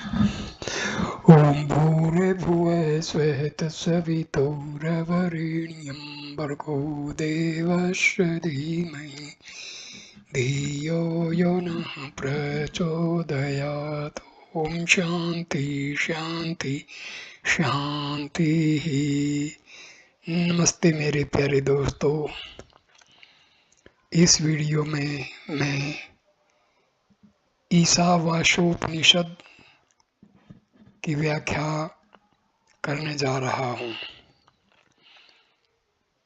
ॐ भूर्भुवः स्वः तत्सवितुर्वरेण्यं भर्गो देवस्य धीमहि धियो यो नः प्रचोदयात्। ॐ शान्ति शान्ति शान्तिः। नमस्ते मेरे प्यारे दोस्तों, इस वीडियो में मैं ईशावास्योपनिषद की व्याख्या करने जा रहा हूँ।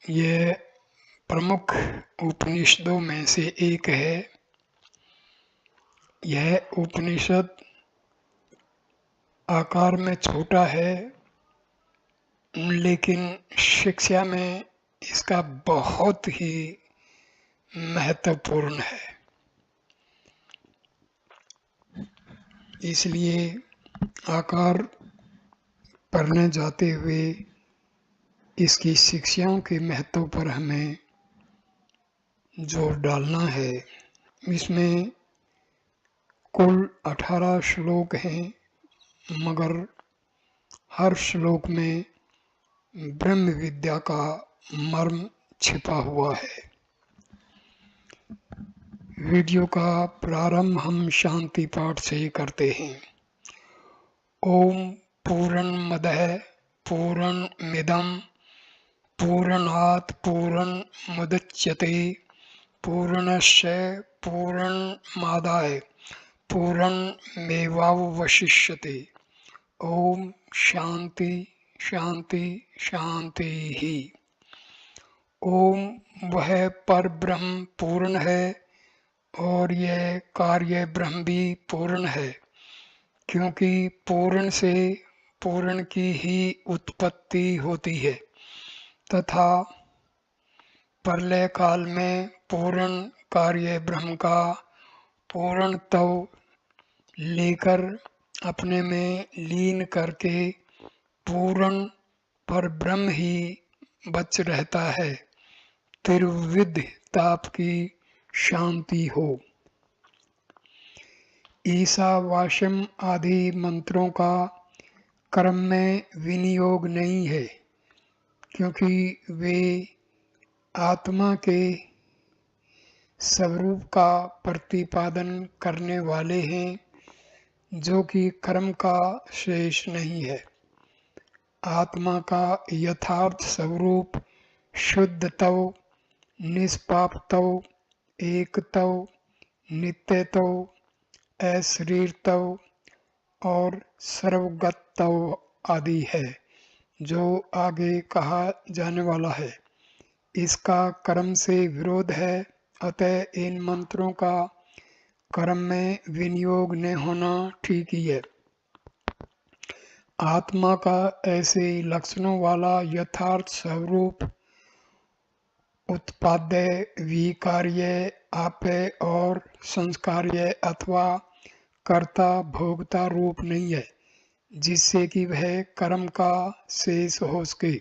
यह प्रमुख उपनिषदों में से एक है। यह उपनिषद आकार में छोटा है, लेकिन शिक्षा में इसका बहुत ही महत्वपूर्ण है। इसलिए आकार पढ़ने जाते हुए इसकी शिक्षाओं के महत्व पर हमें जोर डालना है। इसमें कुल 18 श्लोक हैं, मगर हर श्लोक में ब्रह्म विद्या का मर्म छिपा हुआ है। वीडियो का प्रारंभ हम शांति पाठ से करते हैं। ओम पूर्णमदः पूर्णमिदं पूर्णात् पूर्णमुदच्यते पूर्णस्य पूर्णमादाय पूर्णमेवावशिष्यते। ओम शांति शांति शांति ही। ओम वह पर ब्रह्म पूर्ण है और यह कार्य ब्रह्म भी पूर्ण है, क्योंकि पूर्ण से पूर्ण की ही उत्पत्ति होती है तथा प्रलय काल में पूर्ण कार्य ब्रह्म का पूर्णत्व लेकर अपने में लीन करके पूर्ण पर ब्रह्म ही बच रहता है। त्रिविध ताप की शांति हो। ईशावास्यम आदि मंत्रों का कर्म में विनियोग नहीं है, क्योंकि वे आत्मा के स्वरूप का प्रतिपादन करने वाले हैं, जो कि कर्म का शेष नहीं है। आत्मा का यथार्थ स्वरूप शुद्धत्व, निष्पापत्व, एकत्व, नित्यत्व, अशरीरत्व और सर्वगतत्व आदि है, जो आगे कहा जाने वाला है। इसका कर्म से विरोध है, अतः इन मंत्रों का कर्म में विनियोग न होना ठीक ही है। आत्मा का ऐसे लक्षणों वाला यथार्थ स्वरूप उत्पाद्य, विकार्य, आप्य और संस्कार्य अथवा कर्ता भोक्ता रूप नहीं है, जिससे कि वह कर्म का शेष हो सके।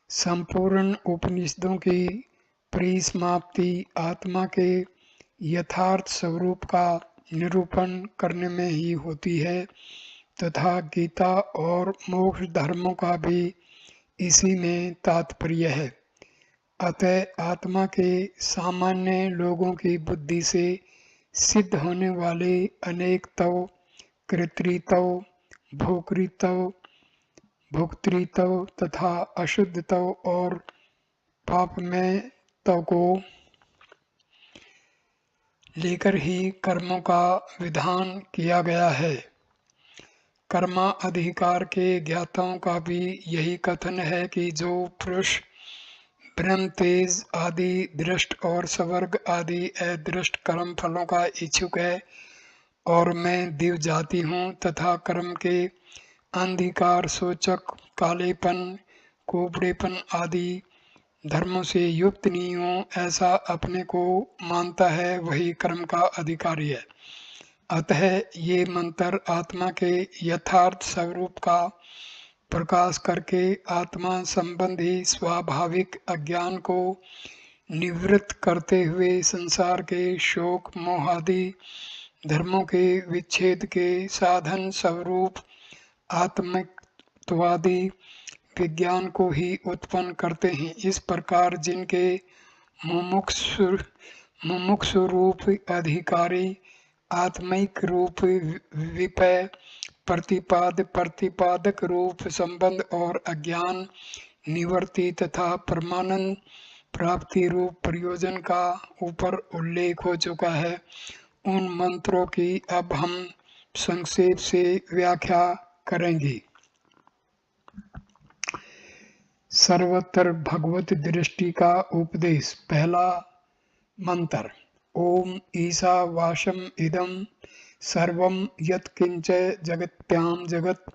संपूर्ण उपनिषदों की परिसमाप्ति आत्मा के यथार्थ स्वरूप का निरूपण करने में ही होती है, तथा गीता और मोक्ष धर्मों का भी इसी में तात्पर्य है। अतः आत्मा के सामान्य लोगों की बुद्धि से सिद्ध होने वाले अनेकत्व, कृत्रित्व, भोक्तृत्व, भोक्तृत्व तथा अशुद्धत्व और पापमयत्व को लेकर ही कर्मों का विधान किया गया है। कर्मा अधिकार के ज्ञाताओं का भी यही कथन है कि जो पुरुष ब्रह्म तेज आदि दृष्ट और स्वर्ग आदि अदृष्ट कर्म फलों का इच्छुक है और मैं दिव्य जाति हूँ तथा कर्म के अंधकार सूचक कालेपन, कोबड़ेपन आदि धर्मों से युक्त नहीं हूँ, ऐसा अपने को मानता है, वही कर्म का अधिकारी है। अतः ये मंत्र आत्मा के यथार्थ स्वरूप का प्रकाश करके आत्मा संबंधी स्वाभाविक अज्ञान को निवृत्त करते हुए संसार के शोक मोह आदि धर्मों के विच्छेद के साधन स्वरूप आत्मिकवादी विज्ञान को ही उत्पन्न करते हैं। इस प्रकार जिनके मुमुक्षु मुमुक्षु रूप अधिकारी आत्मिक रूप विपय प्रतिपादक रूप संबंध और अज्ञान निवृत्ति तथा परमानंद प्राप्ति रूप प्रयोजन का ऊपर उल्लेख हो चुका है, उन मंत्रों की अब हम संक्षेप से व्याख्या करेंगे। सर्वत्र भगवत दृष्टि का उपदेश। पहला मंत्र। ओम ईशावास्यम इदं सर्वं यत्किंच जगत्यां जगत्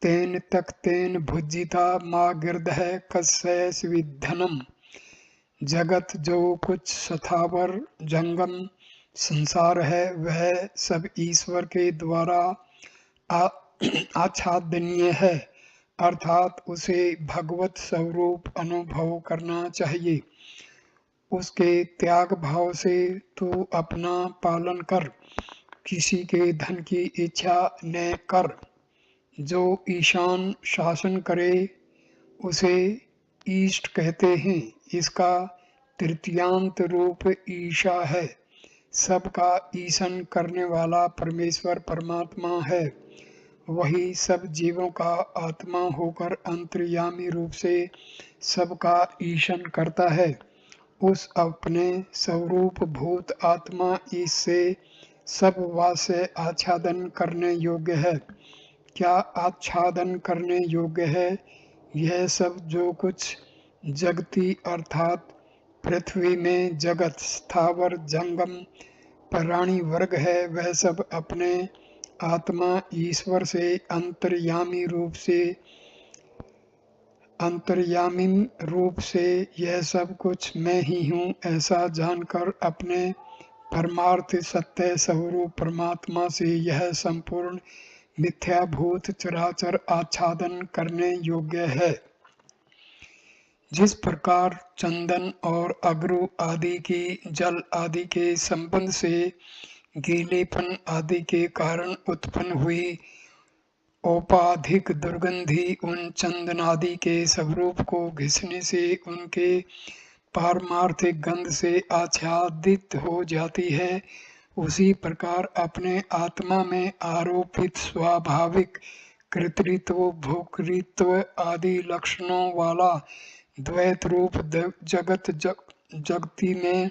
तेन तक्तेन भुज्जिता मा गिरधः कस्य विधनम। जगत जो कुछ स्थावर जंगम संसार है वह सब ईश्वर के द्वारा आच्छादनीय है, अर्थात उसे भगवत स्वरूप अनुभव करना चाहिए। उसके त्याग भाव से तू अपना पालन कर, किसी के धन की इच्छा न कर। जो ईशान शासन करे उसे ईष्ट कहते हैं। इसका तृतीयांत रूप ईशा है। सबका ईशन करने वाला परमेश्वर परमात्मा है। वही सब जीवों का आत्मा होकर अंतर्यामी रूप से सबका ईशन करता है। उस अपने स्वरूप भूत आत्मा इससे सब वास्य आच्छादन करने योग्य है। क्या आच्छादन करने योग्य है? यह सब जो कुछ जगती अर्थात पृथ्वी में जगत स्थावर जंगम प्राणी वर्ग है, वह सब अपने आत्मा ईश्वर से अंतर्यामी रूप से यह सब कुछ मैं ही हूँ ऐसा जानकर अपने परमार्थ सत्य स्वरूप परमात्मा से यह संपूर्ण मिथ्याभूत चराचर आच्छादन करने योग्य है। जिस प्रकार चंदन और अगरू आदि की जल आदि के संबंध से गीलेपन आदि के कारण उत्पन्न हुई औपाधिक दुर्गंधि उन चंदनादि के स्वरूप को घिसने से उनके पारमार्थिक गंध से आच्छादित हो जाती है, उसी प्रकार अपने आत्मा में आरोपित स्वाभाविक कृतृत्व भोक्तृत्व आदि लक्षणों वाला द्वैत रूप जगती में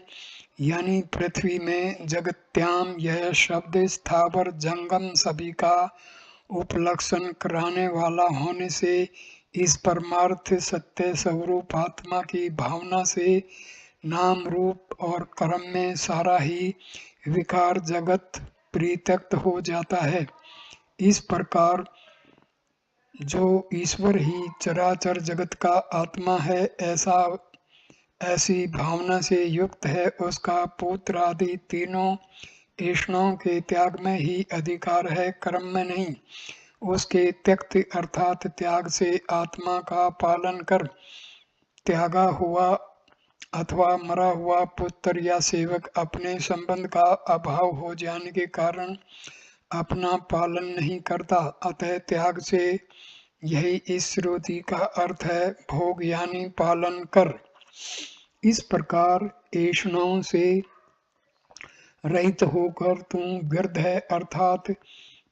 यानी पृथ्वी में जगत्याम यह शब्द स्थावर जंगम सभी का उपलक्षण कराने वाला होने से इस परमार्थ सत्य स्वरूप आत्मा की भावना से नाम रूप और कर्म में सारा ही विकार जगत परित्यक्त हो जाता है। इस प्रकार जो ईश्वर ही चराचर जगत का आत्मा है ऐसी भावना से युक्त है, उसका पुत्र आदि तीनों ऐष्णाओं के त्याग में ही अधिकार है, कर्म में नहीं। उसके त्यक्त अर्थात त्याग से आत्मा का पालन कर त्यागा हुआ अथवा मरा हुआ पुत्र या सेवक अपने संबंध का अभाव हो जाने के कारण अपना पालन नहीं करता। अतः त्याग से यही इस श्रुति का अर्थ है, भोग यानी पालन कर। इस प्रकार ऐष्णाओं से रहित होकर तू गिरध है अर्थात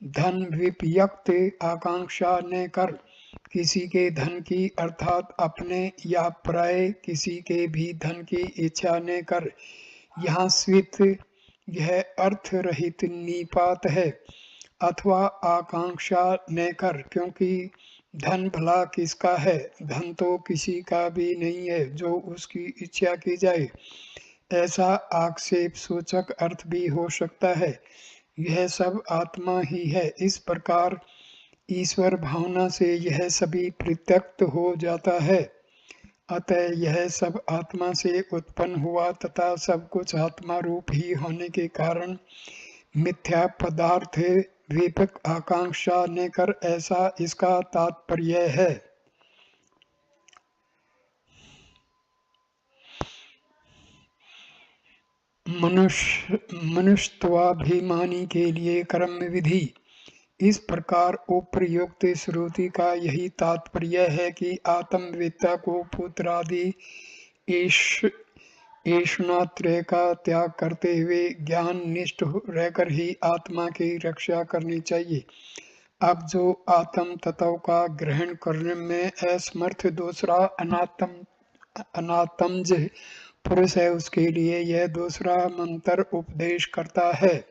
धन विपयुक्त आकांक्षा न कर। किसी के धन की अर्थात अपने या पराये किसी के भी धन की इच्छा न कर। यहाँ स्वित यह अर्थ रहित निपात है अथवा आकांक्षा न कर, क्योंकि धन भला किसका है? धन तो किसी का भी नहीं है जो उसकी इच्छा की जाए। ऐसा आक्षेप सूचक अर्थ भी हो सकता है। यह सब आत्मा ही है। इस प्रकार ईश्वर भावना से यह सभी परित्यक्त हो जाता है। अतः यह सब आत्मा से उत्पन्न हुआ तथा सब कुछ आत्मा रूप ही होने के कारण मिथ्या पदार्थ व्यापक आकांक्षा न कर, ऐसा इसका तात्पर्य है। मनुष्यत्वाभिमानी के लिए कर्म विधि। इस प्रकार उपर्युक्त श्रुति का यही तात्पर्य है कि आत्मवेत्ता को पुत्र आदि ऐषणात्रय का त्याग करते हुए ज्ञान निष्ठ रहकर ही आत्मा की रक्षा करनी चाहिए। अब जो आत्म तत्व का ग्रहण करने में असमर्थ दूसरा अनात्मज पुरुष है, उसके लिए यह दूसरा मंत्र उपदेश करता है।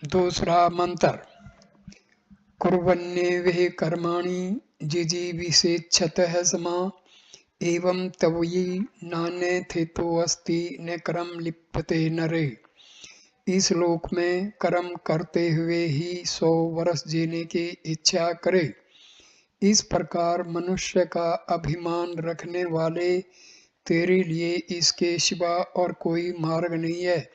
दूसरा मंत्र, कुर्वन्नेव कर्माणि जिजीविषेच्छतः समा एवं तवयि नान्यथेतोऽस्ति न कर्म लिप्यते नरे। इस लोक में कर्म करते हुए ही 100 वर्ष जीने की इच्छा करे। इस प्रकार मनुष्य का अभिमान रखने वाले, तेरे लिए इसके सिवा और कोई मार्ग नहीं है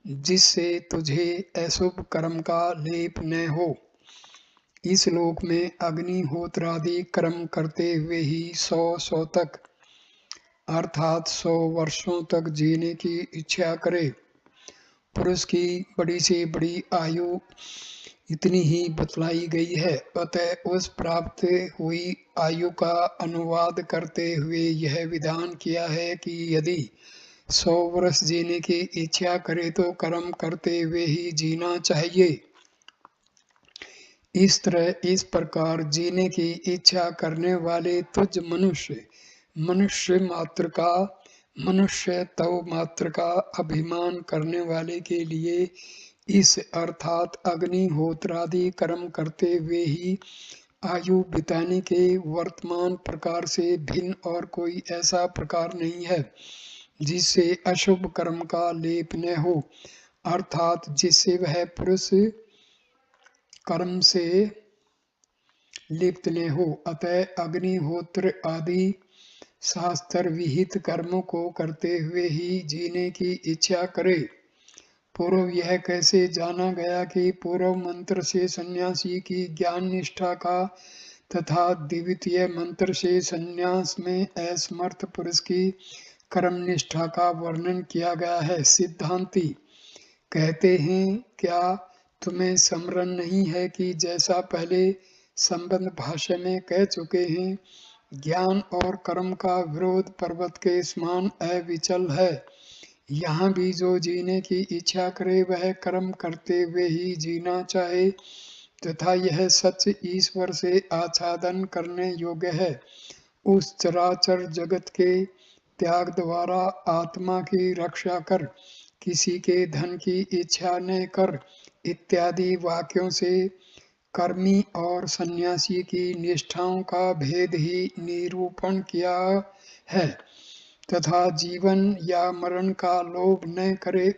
जिससे तुझे अशुभ कर्म का लेप न हो। इस लोक में अग्निहोत्र आदि कर्म करते हुए ही 100 तक अर्थात 100 वर्षों तक जीने की इच्छा करे। पुरुष की बड़ी से बड़ी आयु इतनी ही बतलाई गई है। अतः उस प्राप्त हुई आयु का अनुवाद करते हुए यह विधान किया है कि यदि 100 वर्ष जीने की इच्छा करे तो कर्म करते हुए ही जीना चाहिए। इस तरह इस प्रकार जीने की इच्छा करने वाले तुझ मनुष्य तव मात्र का अभिमान करने वाले के लिए इस अर्थात अग्निहोत्रादि कर्म करते हुए ही आयु बिताने के वर्तमान प्रकार से भिन्न और कोई ऐसा प्रकार नहीं है जिससे अशुभ कर्म का लेप न हो, अर्थात जिससे वह पुरुष कर्म से लिप्त न हो। अतः अग्निहोत्र आदि शास्त्र विहित कर्मों को करते हुए ही जीने की इच्छा करे। पूर्व यह कैसे जाना गया कि पूर्व मंत्र से सन्यासी की ज्ञान निष्ठा का तथा द्वितीय मंत्र से सन्यास में असमर्थ पुरुष की कर्म निष्ठा का वर्णन किया गया है। सिद्धांती कहते हैं, क्या तुम्हें स्मरण नहीं है कि जैसा पहले संबंध भाष्य में कह चुके हैं, ज्ञान और कर्म का विरोध पर्वत के समान अविचल है। यहाँ भी जो जीने की इच्छा करे वह कर्म करते हुए ही जीना चाहे तथा यह सच ईश्वर से आच्छादन करने योग्य है। उस चराचर जगत के त्याग द्वारा आत्मा की रक्षा कर, किसी के धन की इच्छा न कर इत्यादि वाक्यों से कर्मी और सन्यासी की निष्ठाओं का भेद ही निरूपण किया है तथा जीवन या मरण का लोभ न करे,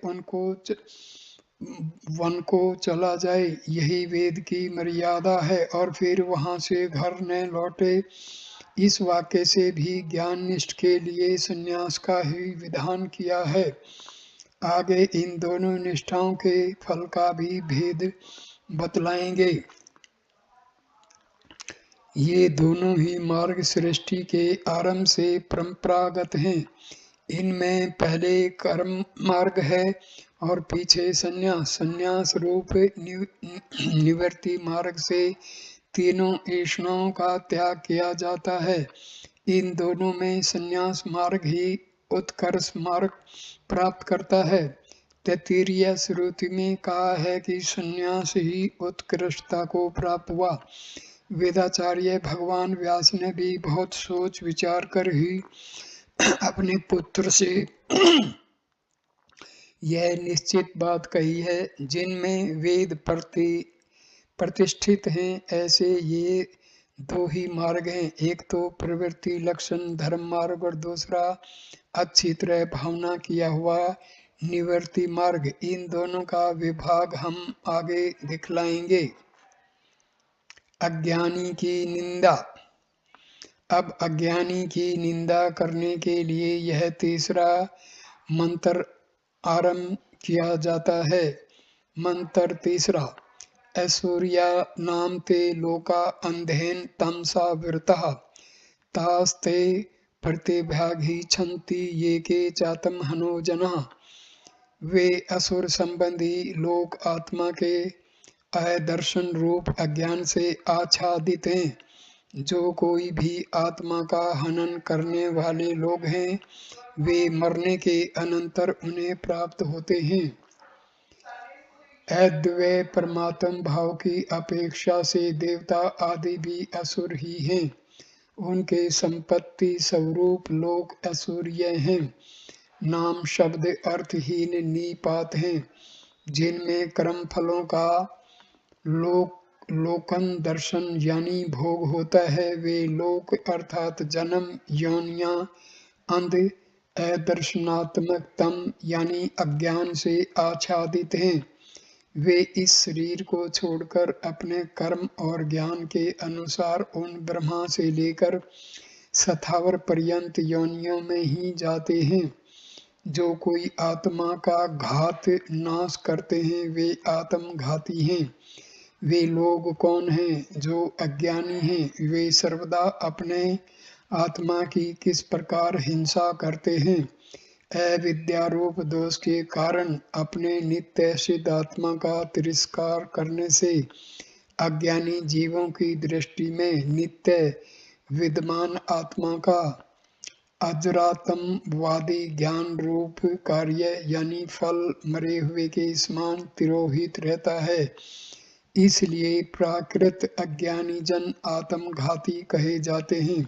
वन को चला जाए, यही वेद की मर्यादा है और फिर वहां से घर न लौटे। इस वाक्य से भी ज्ञान निष्ठ के लिए संन्यास का ही विधान किया है। आगे इन दोनों निष्ठाओं के फल का भी भेद बतलाएंगे। ये दोनों ही मार्ग सृष्टि के आरंभ से परंपरागत हैं। इनमें पहले कर्म मार्ग है और पीछे संन्यास रूप निवृत्ति मार्ग से तीनों ऐषणाओं का त्याग किया जाता है। इन दोनों में संन्यास मार्ग ही उत्कर्ष मार्ग प्राप्त करता है। तैत्तिरीय श्रुति में कहा है कि संन्यास ही उत्कृष्टता को प्राप्त हुआ। वेदाचार्य भगवान व्यास ने भी बहुत सोच विचार कर ही अपने पुत्र से यह निश्चित बात कही है। जिनमें वेद प्रतिष्ठित हैं, ऐसे ये दो ही मार्ग हैं, एक तो प्रवृत्ति लक्षण धर्म मार्ग और दूसरा अच्छी तरह भावना किया हुआ निवृत्ति मार्ग। इन दोनों का विभाग हम आगे दिखलाएंगे। अज्ञानी की निंदा। अब अज्ञानी की निंदा करने के लिए यह तीसरा मंत्र आरंभ किया जाता है। मंत्र तीसरा, ऐश्वर्या नाम ते लोका अंधेन तमसा वृतः तास्ते प्रतिभागिच्छन्ति ये के चातम हनो जनाः। वे असुर संबंधी लोग आत्मा के अदर्शन रूप अज्ञान से आच्छादित हैं। जो कोई भी आत्मा का हनन करने वाले लोग हैं, वे मरने के अनंतर उन्हें प्राप्त होते हैं। अद्वैय परमात्म भाव की अपेक्षा से देवता आदि भी असुर ही हैं। उनके संपत्ति स्वरूप लोग असुरीय हैं। नाम शब्द अर्थहीन निपात हैं, जिनमें कर्म फलों का लोकन दर्शन यानी भोग होता है। वे लोक अर्थात जन्म योनियां अंध अदर्शनात्मक तम यानी अज्ञान से आच्छादित हैं। वे इस शरीर को छोड़कर अपने कर्म और ज्ञान के अनुसार उन ब्रह्मा से लेकर स्थावर पर्यंत योनियों में ही जाते हैं। जो कोई आत्मा का घात नाश करते हैं, वे आत्मघाती हैं। वे लोग कौन हैं? जो अज्ञानी हैं। वे सर्वदा अपने आत्मा की किस प्रकार हिंसा करते हैं? अविद्यारूप दोष के कारण अपने नित्य सिद्ध आत्मा का तिरस्कार करने से अज्ञानी जीवों की दृष्टि में नित्य विद्यमान आत्मा का अजरातमवादी ज्ञान रूप कार्य यानी फल मरे हुए के समान तिरोहित रहता है। इसलिए प्राकृत अज्ञानी जन आत्मघाती कहे जाते हैं।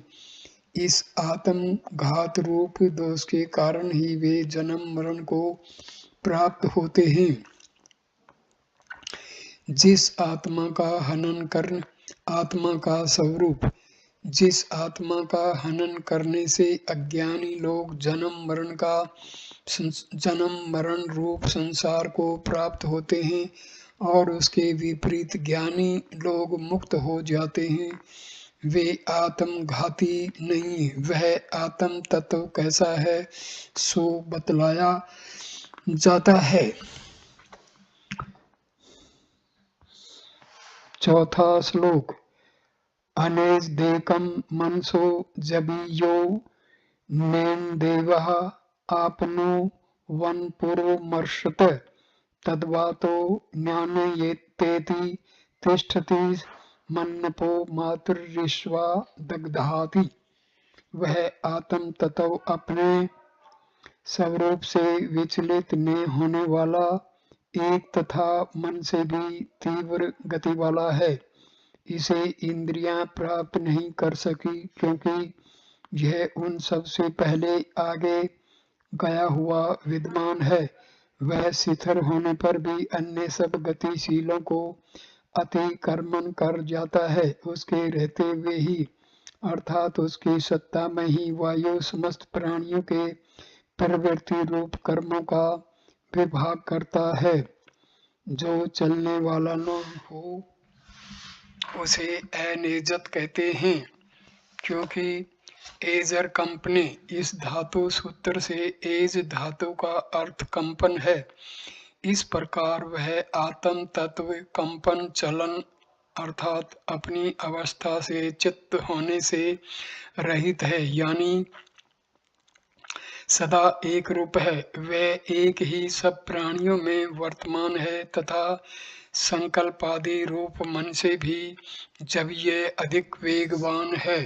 इस आत्मघात रूप दोष के कारण ही वे जन्म मरण को प्राप्त होते हैं। जिस आत्मा का हनन कर आत्मा का स्वरूप, जिस आत्मा का हनन करने से अज्ञानी लोग जन्म मरण रूप संसार को प्राप्त होते हैं और उसके विपरीत ज्ञानी लोग मुक्त हो जाते हैं, वे आत्मघाती नहीं। वह आत्म तत्व कैसा है सो बतलाया जाता है। चौथा श्लोक। अनेजदेकं मनसो जबीयो नेन्देवः आपनो वनपुरमर्षत तद्वातो ज्ञानयेतेति तिष्ठति मन्नपो मातुर्विश्वा दग्धाति। वह आत्म तत्व अपने स्वरूप से विचलित न होने वाला एक तथा मन से भी तीव्र गति वाला है। इसे इंद्रियां प्राप्त नहीं कर सकी, क्योंकि यह उन सब से पहले आगे गया हुआ विद्वान है। वह शिथिल होने पर भी अन्य सब गतिशीलों को अतिक्रमण कर जाता है। उसके रहते हुए ही अर्थात उसकी सत्ता में ही वायु समस्त प्राणियों के प्रवृत्ति रूप कर्मों का विभाग करता है। जो चलने वाला न हो उसे अनेजत कहते हैं, क्योंकि एजर कंपने इस धातु सूत्र से एज धातु का अर्थ कंपन है। इस प्रकार वह आत्म तत्व कंपन चलन अर्थात अपनी अवस्था से चित्त होने से रहित है, यानी सदा एक रूप है। वह एक ही सब प्राणियों में वर्तमान है तथा संकल्पादि रूप मन से भी जब ये अधिक वेगवान है।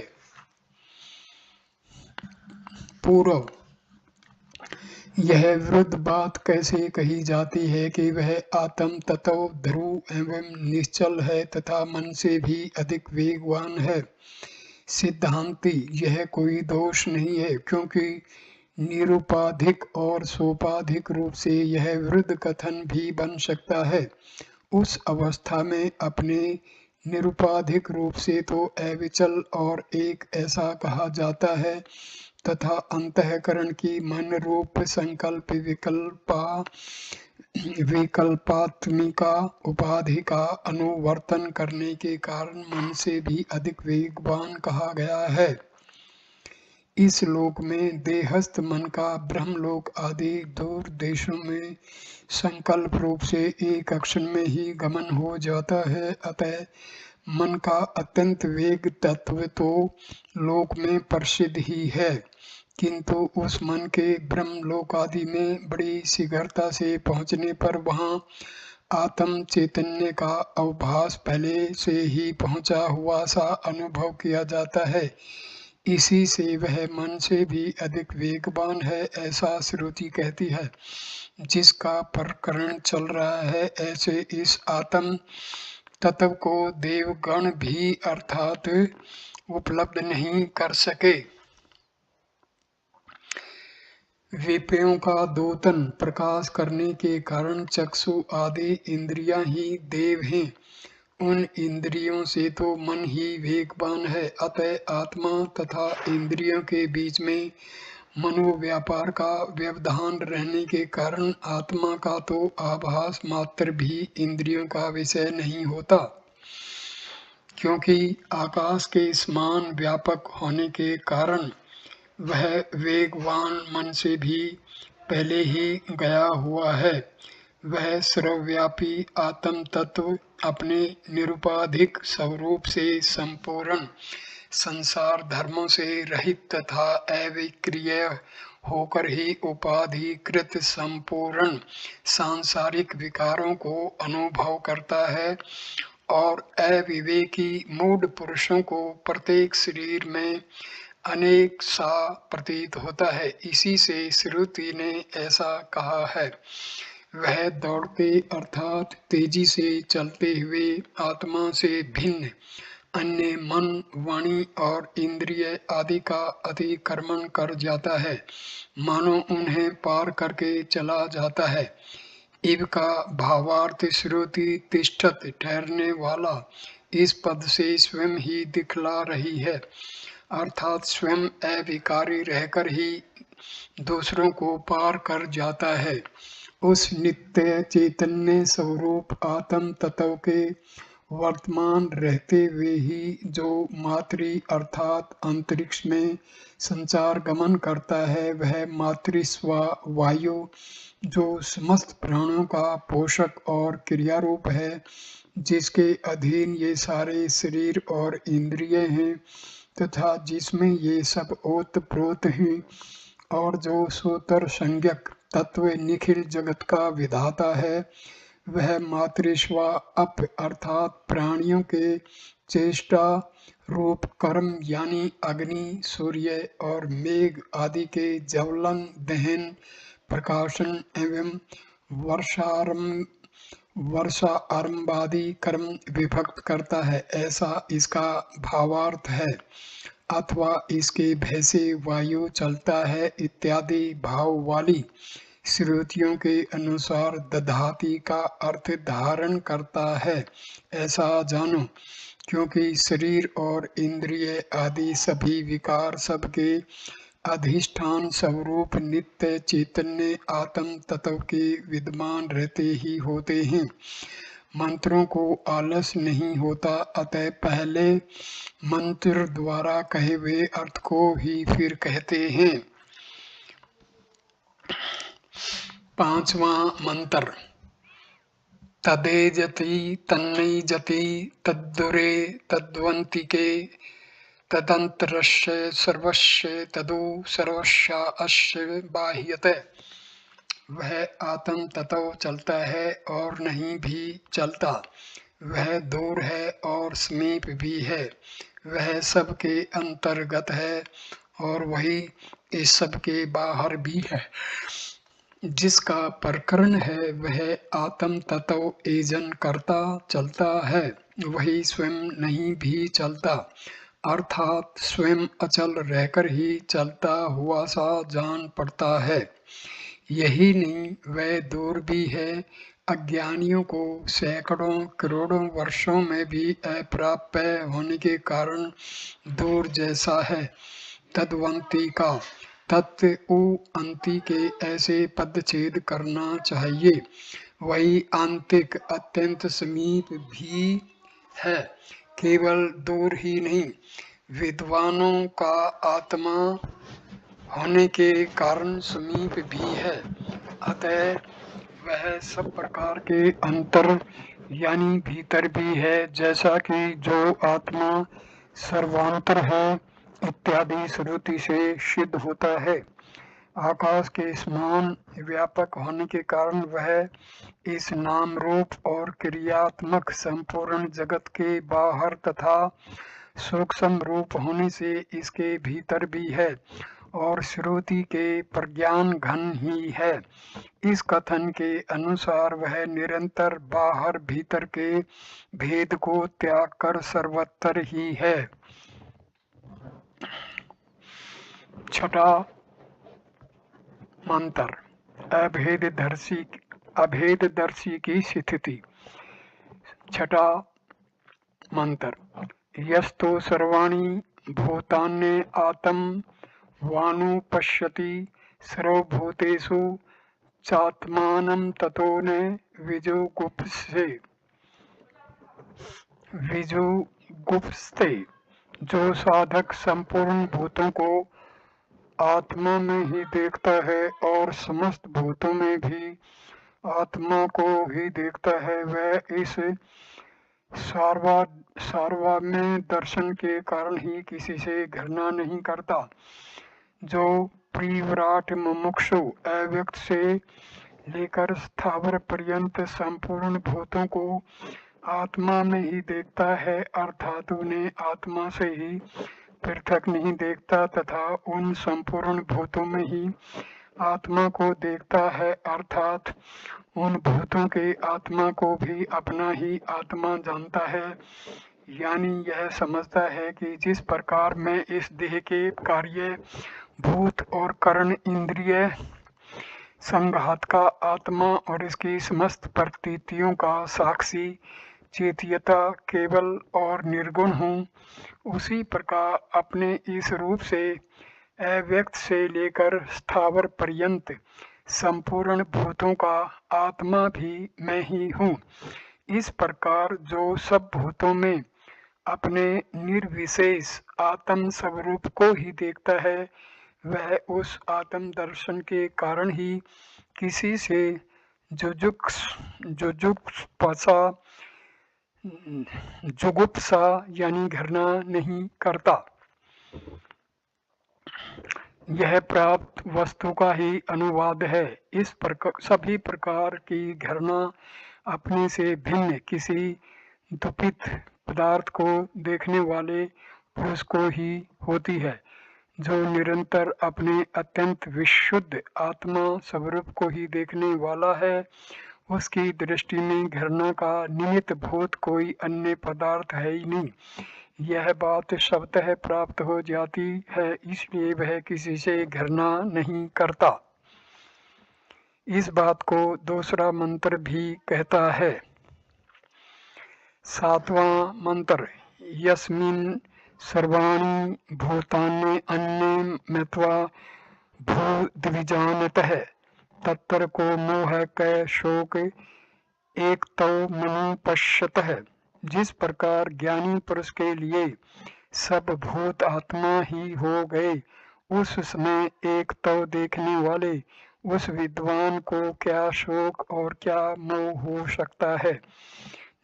पूर्व। यह विरुद्ध बात कैसे कही जाती है कि वह आत्म तत्व ध्रुव एवं निश्चल है तथा मन से भी अधिक वेगवान है। सिद्धांति, यह कोई दोष नहीं है, क्योंकि निरुपाधिक और सोपाधिक रूप से यह विरुद्ध कथन भी बन सकता है। उस अवस्था में अपने निरुपाधिक रूप से तो अविचल और एक ऐसा कहा जाता है तथा अंतःकरण की मन रूप संकल्प विकल्पात्मिका उपाधि का अनुवर्तन करने के कारण मन से भी अधिक वेगवान कहा गया है। इस लोक में देहस्थ मन का ब्रह्मलोक आदि दूर देशों में संकल्प रूप से एक क्षण में ही गमन हो जाता है। अतः मन का अत्यंत वेग तत्व तो लोक में प्रसिद्ध ही है, किंतु उस मन के ब्रह्मलोक आदि में बड़ी शीघ्रता से पहुंचने पर वहां आत्म चैतन्य का अवभास पहले से ही पहुंचा हुआ सा अनुभव किया जाता है। इसी से वह मन से भी अधिक वेगवान है, ऐसा श्रुति कहती है। जिसका प्रकरण चल रहा है, ऐसे इस आत्म तत्व को देवगण भी अर्थात उपलब्ध नहीं कर सके। विषयों का द्योतन प्रकाश करने के कारण चक्षु आदि इंद्रियां ही देव हैं। उन इंद्रियों से तो मन ही वेगवान है, अतः आत्मा तथा इंद्रियों के बीच में मनोव्यापार का व्यवधान रहने के कारण आत्मा का तो आभास मात्र भी इंद्रियों का विषय नहीं होता, क्योंकि आकाश के समान व्यापक होने के कारण वह वेगवान मन से भी पहले ही गया हुआ है। वह सर्वव्यापी आत्म तत्व अपने निरुपाधिक स्वरूप से संपूर्ण संसार धर्मों से रहित तथा अविक्रिय होकर ही उपाधिकृत संपूर्ण सांसारिक विकारों को अनुभव करता है और अविवेकी मूढ़ पुरुषों को प्रत्येक शरीर में अनेक सा प्रतीत होता है। इसी से श्रुति ने ऐसा कहा है, वह दौड़ते अर्थात तेजी से चलते हुए आत्मा से भिन्न अन्य मन, वाणी और इंद्रिय आदि का अतिक्रमण कर जाता है, मानो उन्हें पार करके चला जाता है। इव का भावार्थ श्रुति तिष्ठत ठहरने वाला इस पद से स्वयं ही दिखला रही है, अर्थात स्वयं अविकारी रहकर ही दूसरों को पार कर जाता है। उस नित्य चैतन्य स्वरूप आत्म तत्व के वर्तमान रहते हुए ही जो मातृ अर्थात अंतरिक्ष में संचार गमन करता है, वह मातृस्वा वायु जो समस्त प्राणों का पोषक और क्रियारूप है, जिसके अधीन ये सारे शरीर और इंद्रिय हैं तथा जिसमें ये सब ओत प्रोत हैं, और जो सूत्र संज्ञक तत्व निखिल जगत का विधाता है, वह मातृस्वा अप अर्थात प्राणियों के चेष्टा रूप कर्म यानी अग्नि, सूर्य और मेघ आदि के ज्वलन, दहन, प्रकाशन एवं वर्षा आरंभादि कर्म विभक्त करता है, ऐसा इसका भावार्थ है। अथवा इसके भय से वायु चलता है इत्यादि भाव वाली श्रुतियों के अनुसार दधाती का अर्थ धारण करता है, ऐसा जानो। क्योंकि शरीर और इंद्रिय आदि सभी विकार सबके अधिष्ठान स्वरूप नित्य चैतन्य आत्म तत्व के विद्यमान रहते ही होते हैं। मंत्रों को आलस नहीं होता, अतः पहले मंत्र द्वारा कहे हुए अर्थ को ही फिर कहते हैं। 5वां मंत्र। तदेजति तन्नैजति तद्दुरे तद्वन्तिके तदंतरस्य सर्वस्य तदु सर्वस्या अस्य बाह्यते। वह आत्म तत्व चलता है और नहीं भी चलता, वह दूर है और समीप भी है, वह सबके अंतर्गत है और वही इस सब के बाहर भी है। जिसका प्रकरण है वह आत्म तत्व एजन करता चलता है, वही स्वयं नहीं भी चलता, अर्थात स्वयं अचल रहकर ही चलता हुआ सा जान पड़ता है। यही नहीं, वह दूर भी है, अज्ञानियों को सैकड़ों करोड़ों वर्षों में भी अप्राप्य होने के कारण दूर जैसा है। तद्वंती का तत्व अंति के ऐसे पदच्छेद करना चाहिए, वही आंतिक अत्यंत समीप भी है, केवल दूर ही नहीं। विद्वानों का आत्मा होने के कारण समीप भी है, अतः वह सब प्रकार के अंतर यानी भीतर भी है, जैसा कि जो आत्मा सर्वांतर है इत्यादि श्रुति से सिद्ध होता है। आकाश के समान व्यापक होने के कारण वह इस नाम रूप और क्रियात्मक संपूर्ण जगत के बाहर तथा सूक्ष्म रूप होने से इसके भीतर भी है और श्रुति के प्रज्ञान घन ही है। इस कथन के अनुसार वह निरंतर बाहर भीतर के भेद को त्याग कर सर्वत्र ही है। छठा मंत्र, अभेददर्शी की स्थिति। छठा मंत्र, यस्तो सर्वाणि भूतान्य आत्म वानुपश्यति सर्वभूतेषु चात्मानं ततो न विजुगुप्सते। जो साधक संपूर्ण भूतों को आत्मा में ही देखता है और समस्त भूतों में भी आत्मा को ही देखता है, वह इस सार्वभौम दर्शन के कारण ही किसी से घृणा नहीं करता। जो प्रियविराट मुमुक्षु अव्यक्त से लेकर स्थावर पर्यंत संपूर्ण भूतों को आत्मा में ही देखता है, अर्थात उन्हें आत्मा से ही पृथक नहीं देखता तथा उन संपूर्ण भूतों में ही आत्मा को देखता है, अर्थात उन भूतों के आत्मा को भी अपना ही आत्मा जानता है। यानी यह समझता है कि जिस प्रकार मैं इस देह के कार्य भूत और कर्ण इंद्रिय संघात का आत्मा और इसकी समस्त प्रतीतियों का साक्षी चेतियता केवल और निर्गुण हूँ, उसी प्रकार अपने इस रूप से अव्यक्त से लेकर स्थावर पर्यंत संपूर्ण भूतों का आत्मा भी मैं ही हूँ। इस प्रकार जो सब भूतों में अपने निर्विशेष आत्म स्वरूप को ही देखता है, वह उस आत्म दर्शन के कारण ही किसी से जुगुप्सा यानी घृणा नहीं करता। यह प्राप्त वस्तु का ही अनुवाद है। इस सभी प्रकार की घृणा अपने से भिन्न किसी दुपित पदार्थ को देखने वाले पुरुष को ही होती है। जो निरंतर अपने अत्यंत विशुद्ध आत्मा स्वरूप को ही देखने वाला है, उसकी दृष्टि में घृणा का निमित्त भूत कोई अन्य पदार्थ है ही नहीं। यह बात स्वतः प्राप्त हो जाती है, इसलिए वह किसी से घृणा नहीं करता। इस बात को दूसरा मंत्र भी कहता है। सातवां मंत्र, यस्मिन् सर्वाणि भूतानि अन्यमत्वा भूद्विजानतः तत्र को मोह कै शोक एकतो मनुपश्यतः। जिस प्रकार ज्ञानी पुरुष के लिए सब भूत आत्मा ही हो गए, उस समय एक तो देखने वाले उस विद्वान को क्या शोक और क्या मोह हो सकता है।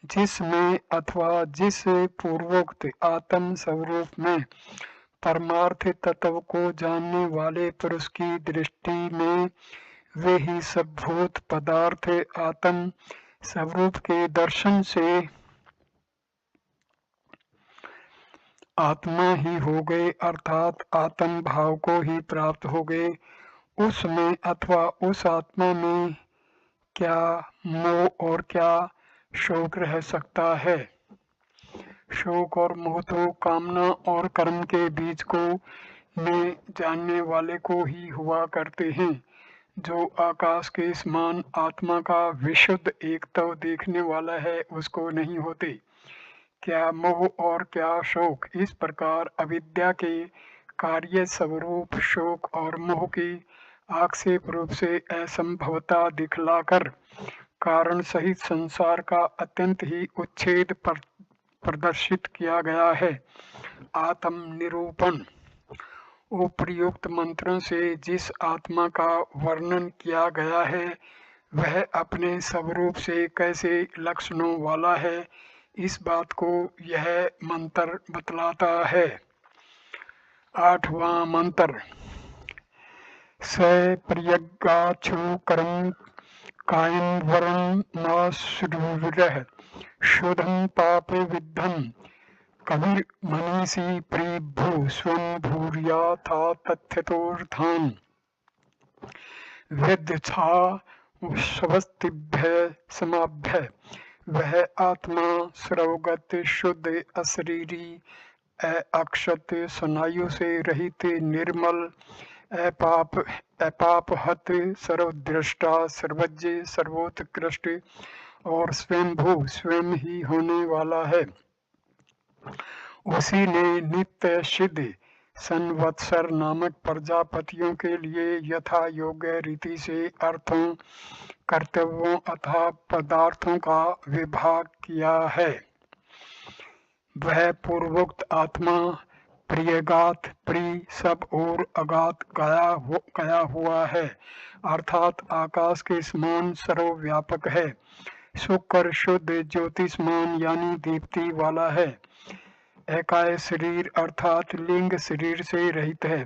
जिसमें अथवा जिस पूर्वोक्त आत्म स्वरूप में परमार्थ तत्व को जानने वाले पुरुष की दृष्टि में वे ही सब भूत पदार्थ आत्म स्वरूप के दर्शन से आत्मा ही हो गए, अर्थात आत्म भाव को ही प्राप्त हो गए। उसमें अथवा उस आत्मा में क्या मोह और क्या शोक रह सकता है। शोक और मोह तो कामना और कर्म के बीज को में जानने वाले को ही हुआ करते हैं। जो आकाश के समान आत्मा का विशुद्ध एकत्व देखने वाला है, उसको नहीं होते। क्या मोह और क्या शोक, इस प्रकार अविद्या के कार्य स्वरूप शोक और मोह की आक्षेप रूप से असंभवता दिखलाकर कारण सहित संसार का अत्यंत ही उच्छेद प्रदर्शित किया गया है। आत्म निरूपण। उपर्युक्त मंत्रों से जिस आत्मा का वर्णन किया गया है, वह अपने स्वरूप से कैसे लक्षणों वाला है, इस बात को यह मंत्र बतलाता है। 8वां मंत्र। स पर्यगाछु कर्म कायं वरं न सुरः शोधं पाप विद्धं कबीर मनीषी प्रीभू स्वं भूर्याथा तथ्यतोर्थान् वेद्यथा स्वस्तिभ्य समाभ्य। वह आत्मा सर्वगत शुद्ध अशरीरी अक्षत स्नायु से रहित निर्मल अपापहत सर्वद्रष्टा सर्वज्ञ सर्वोत्कृष्ट और स्वयंभू स्वयं ही होने वाला है। उसी ने नित्य सिद्ध संवत्सर नामक प्रजापतियों के लिए यथा योग्य रीति से अर्थों कर्तव्यों अथवा पदार्थों का विभाग किया है। वह पूर्वोक्त आत्मा प्रियगात प्रिय सब और अगात गया हुआ है, अर्थात आकाश के समान सर्वव्यापक है। शुक्र शुद्ध ज्योतिषमान यानी दीप्ति वाला है। एकाय शरीर अर्थात लिंग शरीर से रहित है।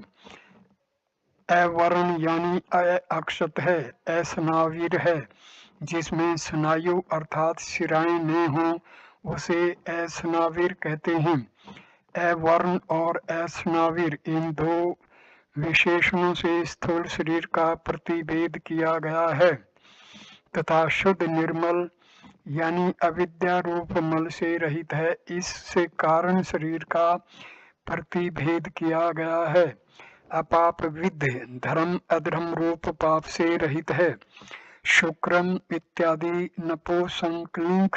अवर्ण यानी अक्षत है। अस्नावीर है, जिसमें स्नायु अर्थात शिराएं न हो उसे अस्नावीर कहते हैं। अवर्ण और अस्नावीर इन दो विशेषणों से स्थूल शरीर का प्रतिभेद किया गया है तथा शुद्ध निर्मल यानी अविद्या रूप मल से रहित है। इससे कारण शरीर का प्रतिभेद किया गया है। अपाप विद्ध धर्म अधर्म रूप पाप से रहित है। शुक्रम इत्यादि नपुंसकलिंग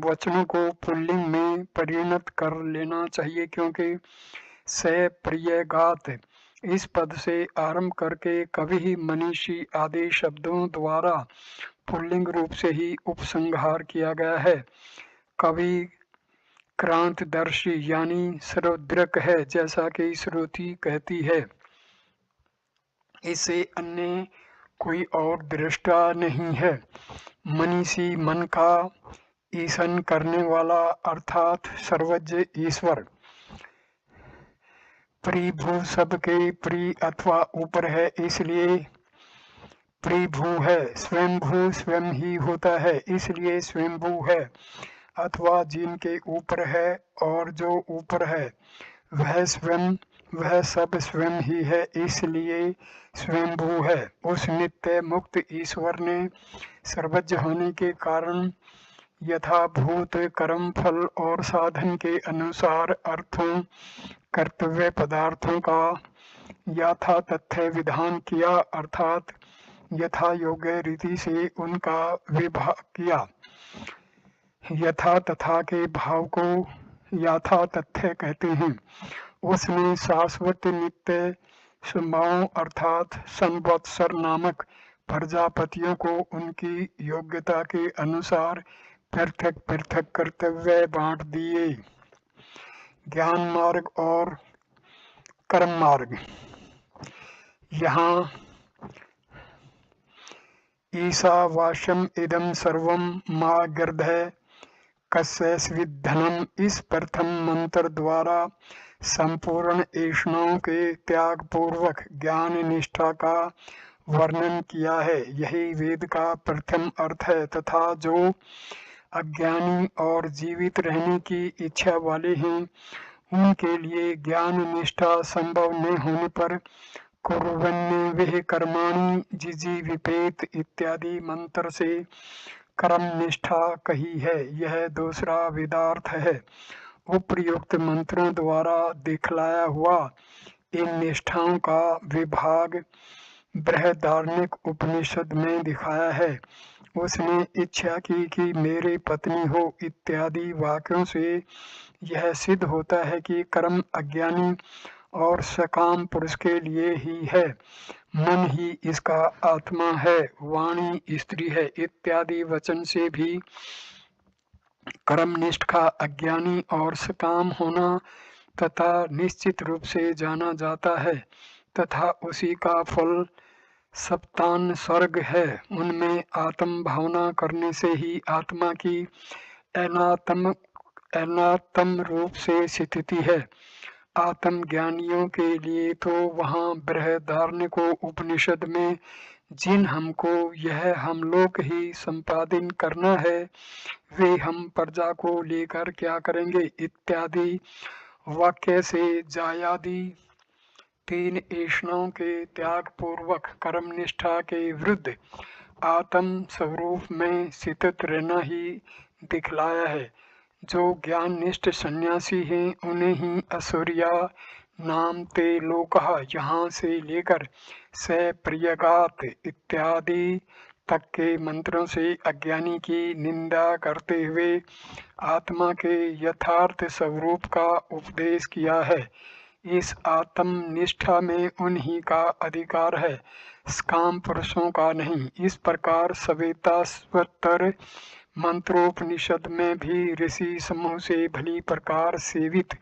वचनों को पुल्लिंग में परिणत कर लेना चाहिए, क्योंकि स प्रियगात इस पद से आरंभ करके कवि मनीषी आदि शब्दों द्वारा पुल्लिंग रूप से ही उपसंहार किया गया है। कवि क्रांतदर्शी यानी सर्वदृक है, जैसा कि श्रुति कहती है। इसे अन्य कोई और दृष्टा नहीं है। मनीषी मन का ईसन करने वाला अर्थात सर्वज्ञ ईश्वर। प्रिभू सबके प्रिय अथवा ऊपर है, इसलिए प्रिभू है। स्वयंभू स्वयं ही होता है, इसलिए स्वयंभू है। अथवा जिनके ऊपर है और जो ऊपर है वह सब स्वयं ही है, इसलिए स्वयंभू है। उस नित्य मुक्त ईश्वर ने सर्वज्ञ होने के कारण यथाभूत कर्म फल और साधन के अनुसार अर्थों कर्तव्य पदार्थों का यथा तथ्य विधान किया, अर्थात यथा योग्य रीति से उनका विभाग किया। यथा तथा के भाव को यथा तथ्य कहते हैं। उसने शाश्वत नित्य स्वभाव अर्थात संवत्सर नामक प्रजापतियों को उनकी योग्यता के अनुसार पृथक पृथक कर्तव्य बांट दिए। ज्ञान मार्ग और कर्म मार्ग। यहाँ ईशावास्यम इदं सर्वं मा गर्धय कस्यस्विद्धनम इस प्रथम मंत्र द्वारा संपूर्ण ऐष्णाओं के त्याग पूर्वक ज्ञान निष्ठा का वर्णन किया है। यही वेद का प्रथम अर्थ है तथा जो अज्ञानी और जीवित रहने की इच्छा वाले हैं उनके लिए ज्ञान निष्ठा संभव न होने पर कुर्वन्नेवः कर्माणि जिजी विपेत इत्यादि मंत्र से कर्म निष्ठा कही है। यह दूसरा वेदार्थ है। उपर्युक्त मंत्रों द्वारा दिखलाया हुआ इन निष्ठाओं का विभाग बृहदारण्यक उपनिषद में दिखाया है। उसने इच्छा की कि मेरी पत्नी हो इत्यादि वाक्यों से यह सिद्ध होता है कि कर्म अज्ञानी और सकाम पुरुष के लिए ही है। मन ही इसका आत्मा है, वाणी स्त्री है इत्यादि वचन से भी कर्मनिष्ठ का अज्ञानी और सकाम होना तथा निश्चित रूप से जाना जाता है तथा उसी का फल सप्तान स्वर्ग है, उनमें आत्म भावना करने से ही आत्मा की अनात्म अनात्म रूप से स्थिति है। आत्मज्ञानियों के लिए तो वहाँ बृहदारण्यक उपनिषद में जिन हमको यह हम लोग ही संपादन करना है, वे हम प्रजा को लेकर क्या करेंगे इत्यादि वाक्य से जायादि 3 ऐष्णाओं के त्याग पूर्वक कर्म निष्ठा के विरुद्ध आत्म स्वरूप में स्थित रहना ही दिखलाया है। जो ज्ञाननिष्ठ सन्यासी हैं उन्हें ही असुरिया नाम ते लोकः यहाँ से लेकर स प्रियगात इत्यादि तक के मंत्रों से अज्ञानी की निंदा करते हुए आत्मा के यथार्थ स्वरूप का उपदेश किया है। इस आत्मनिष्ठा में उन्हीं का अधिकार है, काम पुरुषों का नहीं। इस प्रकार सवेतास्वतर मंत्रोपनिषद में भी ऋषि समूह से भली प्रकार सेवित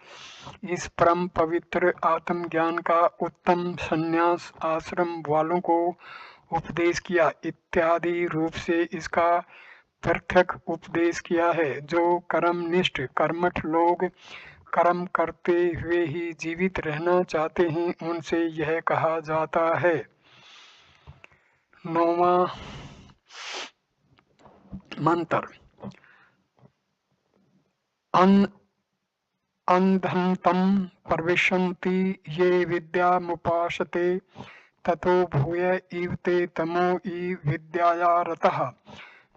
इस परम पवित्र आत्मज्ञान का उत्तम संन्यास आश्रम वालों को उपदेश किया इत्यादि रूप से इसका पृथक उपदेश किया है। जो कर्मनिष्ठ कर्मठ लोग कर्म करते हुए ही जीवित रहना चाहते हैं उनसे यह कहा जाता है। 9वां मंत्र। अंधंतं प्रविशन्ति ये विद्यामुपासते ततो भूय इव ते तमो विद्याया रतः।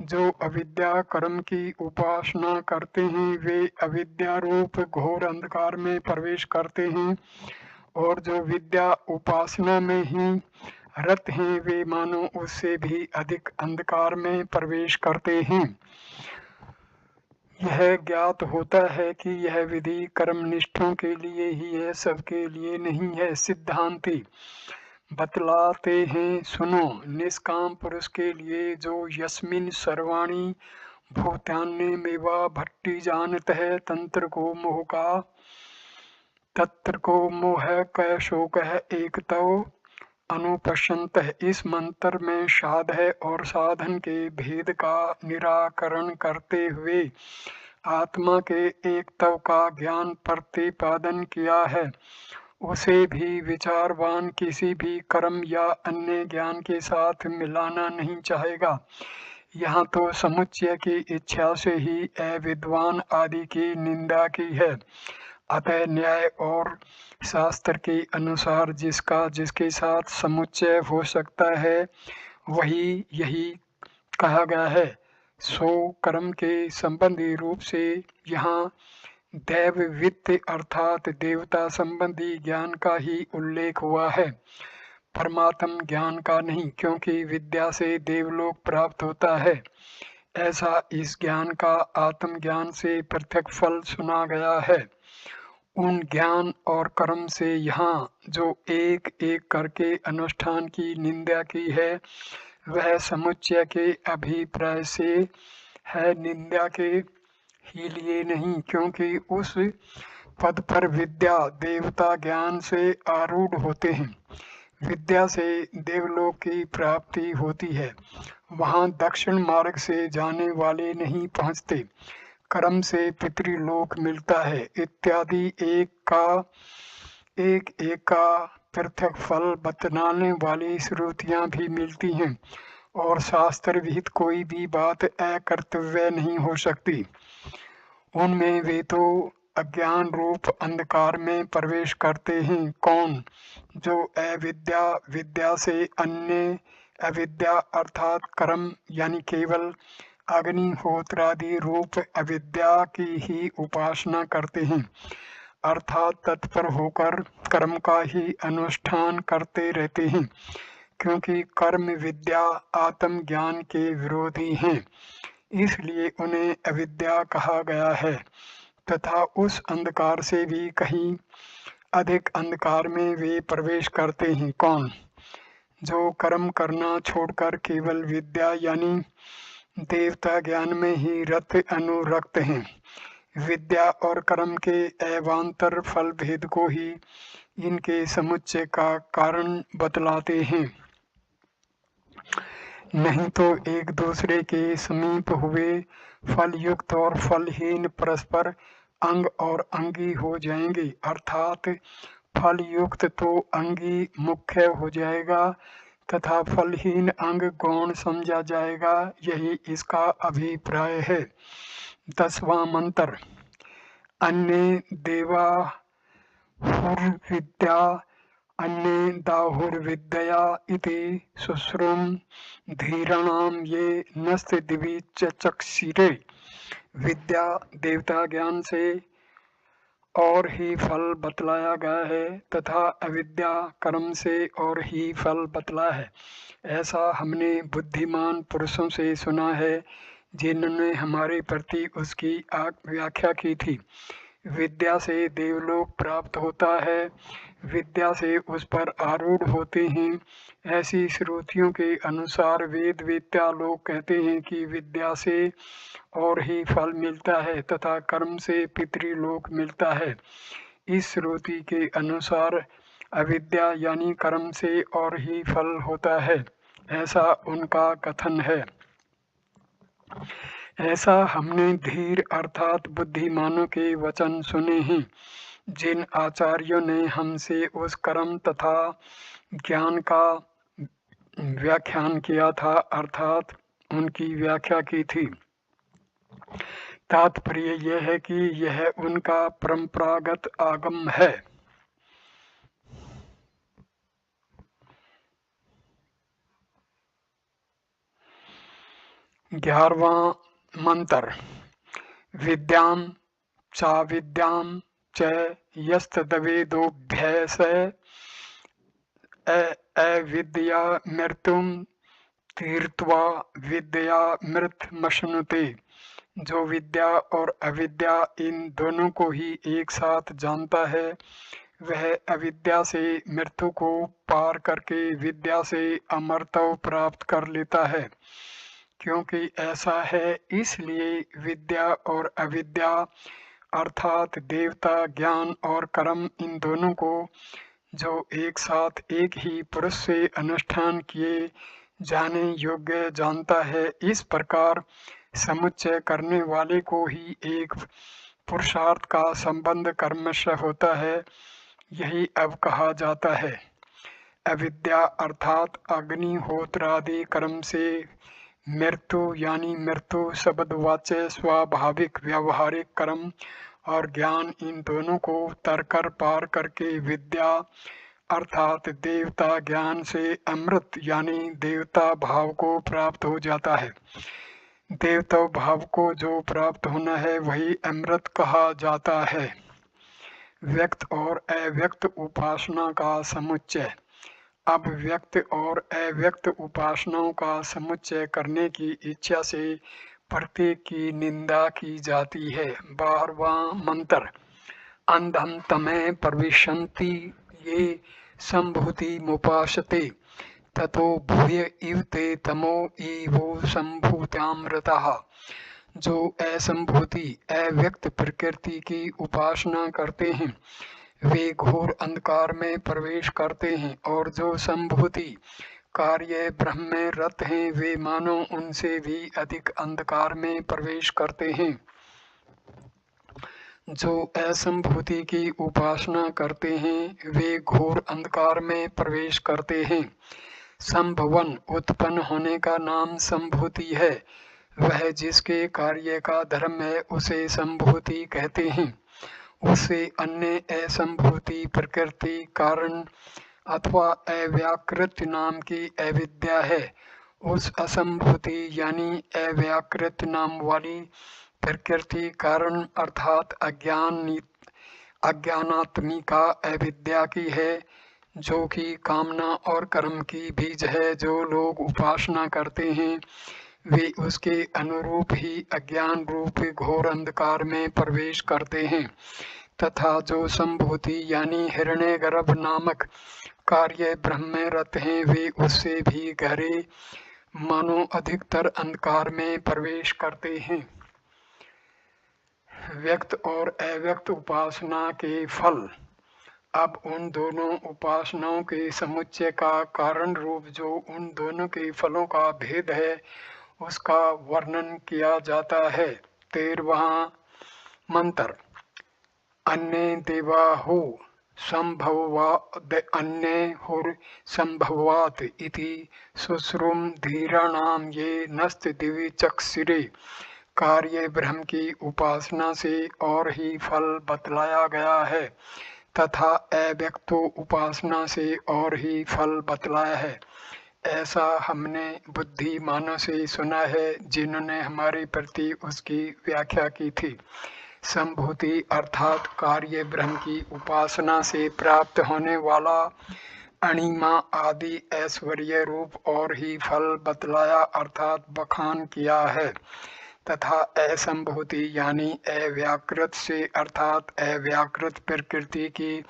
जो अविद्या कर्म की उपासना करते हैं वे अविद्या रूप घोर अंधकार में प्रवेश करते हैं, और जो विद्या उपासना में ही रत हैं वे मानो उससे भी अधिक अंधकार में प्रवेश करते हैं। यह ज्ञात होता है कि यह विधि कर्मनिष्ठों के लिए ही है, सबके लिए नहीं है। सिद्धांती बतलाते हैं, सुनो, निष्काम पुरुष के लिए जो यस्मिन सर्वाणी भूतान्य मेवा भट्टी जानत है तंत्र को मोह क शोक है एक तो अनुपश्यंत है। इस मंत्र में साध है और साधन के भेद का निराकरण करते हुए आत्मा के एकत्व का ज्ञान प्रतिपादन किया है। उसे भी विचारवान किसी भी कर्म या अन्य ज्ञान के साथ मिलाना नहीं चाहेगा। यहाँ तो समुच्चय की इच्छा से ही अविद्वान आदि की निंदा की है। अतः न्याय और शास्त्र के अनुसार जिसका जिसके साथ समुच्चय हो सकता है वही यही कहा गया है। सो कर्म के संबंधी रूप से यहाँ दैववित्त अर्थात देवता संबंधी ज्ञान का ही उल्लेख हुआ है, परमात्म ज्ञान का नहीं, क्योंकि विद्या से देवलोक प्राप्त होता है। ऐसा इस ज्ञान का आत्मज्ञान से पृथक फल सुना गया है। उन ज्ञान और कर्म से यहाँ जो एक एक करके अनुष्ठान की निंदा की है वह समुच्चय के अभिप्राय से है, निंदा के ही लिए नहीं, क्योंकि उस पद पर विद्या देवता ज्ञान से आरूढ़ होते हैं। विद्या से देवलोक की प्राप्ति होती है, वहाँ दक्षिण मार्ग से जाने वाले नहीं पहुँचते। कर्म से पितृलोक मिलता है इत्यादि एक एक का पृथक फल बतलाने वाली श्रुतियाँ भी मिलती हैं, और शास्त्र विहित कोई भी बात अकर्तव्य नहीं हो सकती। उनमें वे तो अज्ञान रूप अंधकार में प्रवेश करते हैं। कौन? जो अविद्या विद्या से अन्य अविद्या अर्थात कर्म यानी केवल अग्निहोत्रादि रूप अविद्या की ही उपासना करते हैं, अर्थात तत्पर होकर कर्म का ही अनुष्ठान करते रहते हैं, क्योंकि कर्म विद्या आत्मज्ञान के विरोधी हैं, इसलिए उन्हें अविद्या कहा गया है। तथा उस अंधकार से भी कहीं अधिक अंधकार में वे प्रवेश करते हैं। कौन? जो कर्म करना छोड़कर केवल विद्या यानी देवता ज्ञान में ही रत अनुरक्त हैं। विद्या और कर्म के एवांतर फल भेद को ही इनके समुच्चय का कारण बतलाते हैं। नहीं तो एक दूसरे के समीप हुए फल युक्त और फलहीन परस्पर अंग और अंगी हो जाएंगे, अर्थात फल युक्त तो अंगी मुख्य हो जाएगा तथा फलहीन अंग गौण समझा जाएगा, यही इसका अभिप्राय है। 10वां मंत्र। अन्य देवाहुर्विद्या अन्ये दाहुर्विद्या इति शुश्रूम धीराणाम ये नस्त दिवि चक्षिरे। विद्या देवता ज्ञान से और ही फल बतलाया गया है तथा अविद्या कर्म से और ही फल बतला है। ऐसा हमने बुद्धिमान पुरुषों से सुना है जिन्होंने हमारे प्रति उसकी व्याख्या की थी। विद्या से देवलोक प्राप्त होता है, विद्या से उस पर आरूढ़ होते हैं। ऐसी श्रुतियों के अनुसार वेद वेत्ता लोग कहते हैं कि विद्या से और ही फल मिलता है तथा कर्म से पितृलोक मिलता है। इस श्रुति के अनुसार अविद्या यानी कर्म से और ही फल होता है, ऐसा उनका कथन है। ऐसा हमने धीर अर्थात बुद्धिमानों के वचन सुने हैं, जिन आचार्यों ने हमसे उस कर्म तथा ज्ञान का व्याख्यान किया था, अर्थात उनकी व्याख्या की थी। तात्पर्य यह है कि यह उनका परंपरागत आगम है। 11वां मंत्र। विद्यां चाविद्यां च यस्तद्वेदोऽभ्यस अविद्या मृत्युं तीर्त्वा विद्या मृतमश्नुते। जो विद्या और अविद्या इन दोनों को ही एक साथ जानता है, वह अविद्या से मृत्यु को पार करके विद्या से अमरत्व प्राप्त कर लेता है। क्योंकि ऐसा है, इसलिए विद्या और अविद्या अर्थात देवता ज्ञान और कर्म इन दोनों को जो एक साथ एक ही पुरुष से अनुष्ठान किए जाने योग्य जानता है, इस प्रकार समुच्चय करने वाले को ही एक पुरुषार्थ का संबंध कर्मश होता है, यही अब कहा जाता है। अविद्या अर्थात अग्निहोत्रादि कर्म से मृत्यु यानी मृत्यु शब्दवाच्य स्वाभाविक व्यावहारिक कर्म और ज्ञान इन दोनों को तरकर पार करके विद्या अर्थात देवता ज्ञान से अमृत यानी देवता भाव को प्राप्त हो जाता है। देवता भाव को जो प्राप्त होना है वही अमृत कहा जाता है। व्यक्त और अव्यक्त उपासना का समुच्चय। अब व्यक्त और अव्यक्त उपासनाओं का समुच्चय करने की इच्छा से प्रत्येक की निंदा की जाती है। 12वां मंत्र। अंधम तमे प्रविशन्ति ये संभूति मुपासते ततो भूय इव ते तमो इवो संभूत्यामृतः। जो असंभूति अव्यक्त प्रकृति की उपासना करते हैं वे घोर अंधकार में प्रवेश करते हैं, और जो संभूति कार्य ब्रह्म में रत हैं वे मानो उनसे भी अधिक अंधकार में प्रवेश करते हैं। जो असंभूति की उपासना करते हैं वे घोर अंधकार में प्रवेश करते हैं। संभवन उत्पन्न होने का नाम संभूति है, वह जिसके कार्य का धर्म है उसे संभूति कहते हैं। उससे अन्य असंभूति प्रकृति कारण अथवा अव्याकृत नाम की अविद्या है। उस असंभूति यानी अव्याकृत नाम वाली प्रकृति कारण अर्थात अज्ञानात्मिका अविद्या की है, जो कि कामना और कर्म की बीज है। जो लोग उपासना करते हैं वे उसके अनुरूप ही अज्ञान रूप घोर अंधकार में प्रवेश करते हैं, तथा जो संभूति यानी हिरण्यगर्भ नामक कार्य ब्रह्म में रत हैं वे उससे भी गहरे मानो अधिकतर अंधकार में प्रवेश करते हैं। व्यक्त और अव्यक्त उपासना के फल। अब उन दोनों उपासनाओं के समुच्चय का कारण रूप जो उन दोनों के फलों का भेद है उसका वर्णन किया जाता है। 13वां मंत्र। अन्य देवाहो संभवाद अन्य हुर संभवात इति शुश्रुम धीराणाम ये नस्त दिव्य चक्षुरे। कार्य ब्रह्म की उपासना से और ही फल बतलाया गया है तथा अव्यक्तो उपासना से और ही फल बतलाया है। ऐसा हमने बुद्धिमानों से सुना है जिन्होंने हमारे प्रति उसकी व्याख्या की थी। संभूति अर्थात कार्य ब्रह्म की उपासना से प्राप्त होने वाला अणिमा आदि ऐश्वर्य रूप और ही फल बतलाया अर्थात बखान किया है तथा असंभूति यानी अव्याकृत से अर्थात अव्याकृत प्रकृति की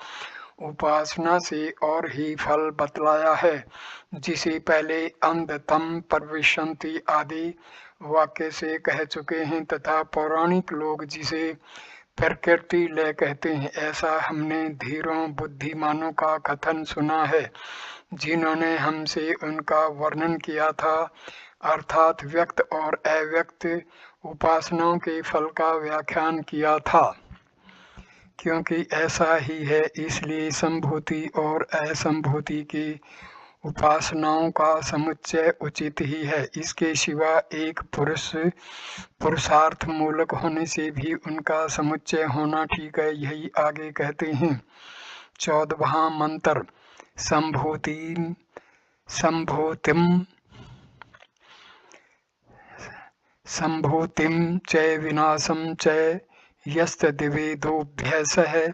उपासना से और ही फल बतलाया है जिसे पहले अंधतम प्रविशंति आदि वाक्य से कह चुके हैं तथा पौराणिक लोग जिसे प्रकृति लय कहते हैं। ऐसा हमने धीरों बुद्धिमानों का कथन सुना है जिन्होंने हमसे उनका वर्णन किया था अर्थात व्यक्त और अव्यक्त उपासनाओं के फल का व्याख्यान किया था। क्योंकि ऐसा ही है इसलिए संभूति और असंभूति की उपासनाओं का समुच्चय उचित ही है। इसके सिवा एक पुरुषार्थ मूलक होने से भी उनका समुच्चय होना ठीक है, यही आगे कहते हैं। 14वां मंत्र। संभूतिम च विनाशम च यस्तद्विवेदोऽभ्यासः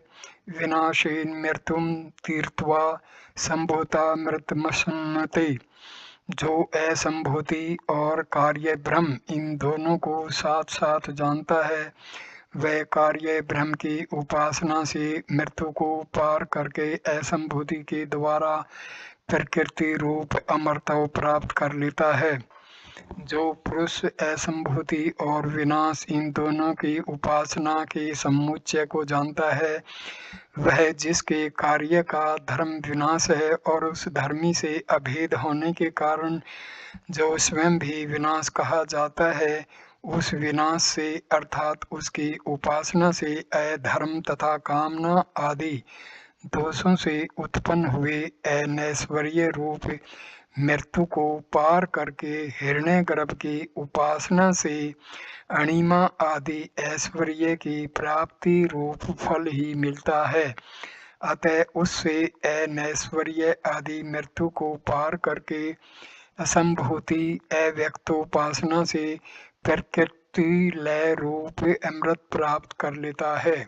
विनाशेन मृत्युम तीर्त्वा संभूता मृतमश्नुते। जो असंभूति और कार्य ब्रह्म इन दोनों को साथ साथ जानता है वह कार्य ब्रह्म की उपासना से मृत्यु को पार करके असंभूति के द्वारा प्रकृति रूप अमरता प्राप्त कर लेता है। जो पुरुष असंभूति और विनाश इन दोनों की उपासना के समुच्चय को जानता है वह जिसके कार्य का धर्म विनाश है और उस धर्मी से अभेद होने के कारण जो स्वयं भी विनाश कहा जाता है उस विनाश से अर्थात उसकी उपासना से अधर्म तथा कामना आदि दोषों से उत्पन्न हुए अनैश्वर्य रूप मृत्यु को पार करके हिरण्यगर्भ की उपासना से अणिमा आदि ऐश्वर्य की प्राप्ति रूप फल ही मिलता है। अतः उससे अनैश्वर्य आदि मृत्यु को पार करके असंभूति अव्यक्तोपासना से प्रकृति लय रूप अमृत प्राप्त कर लेता है।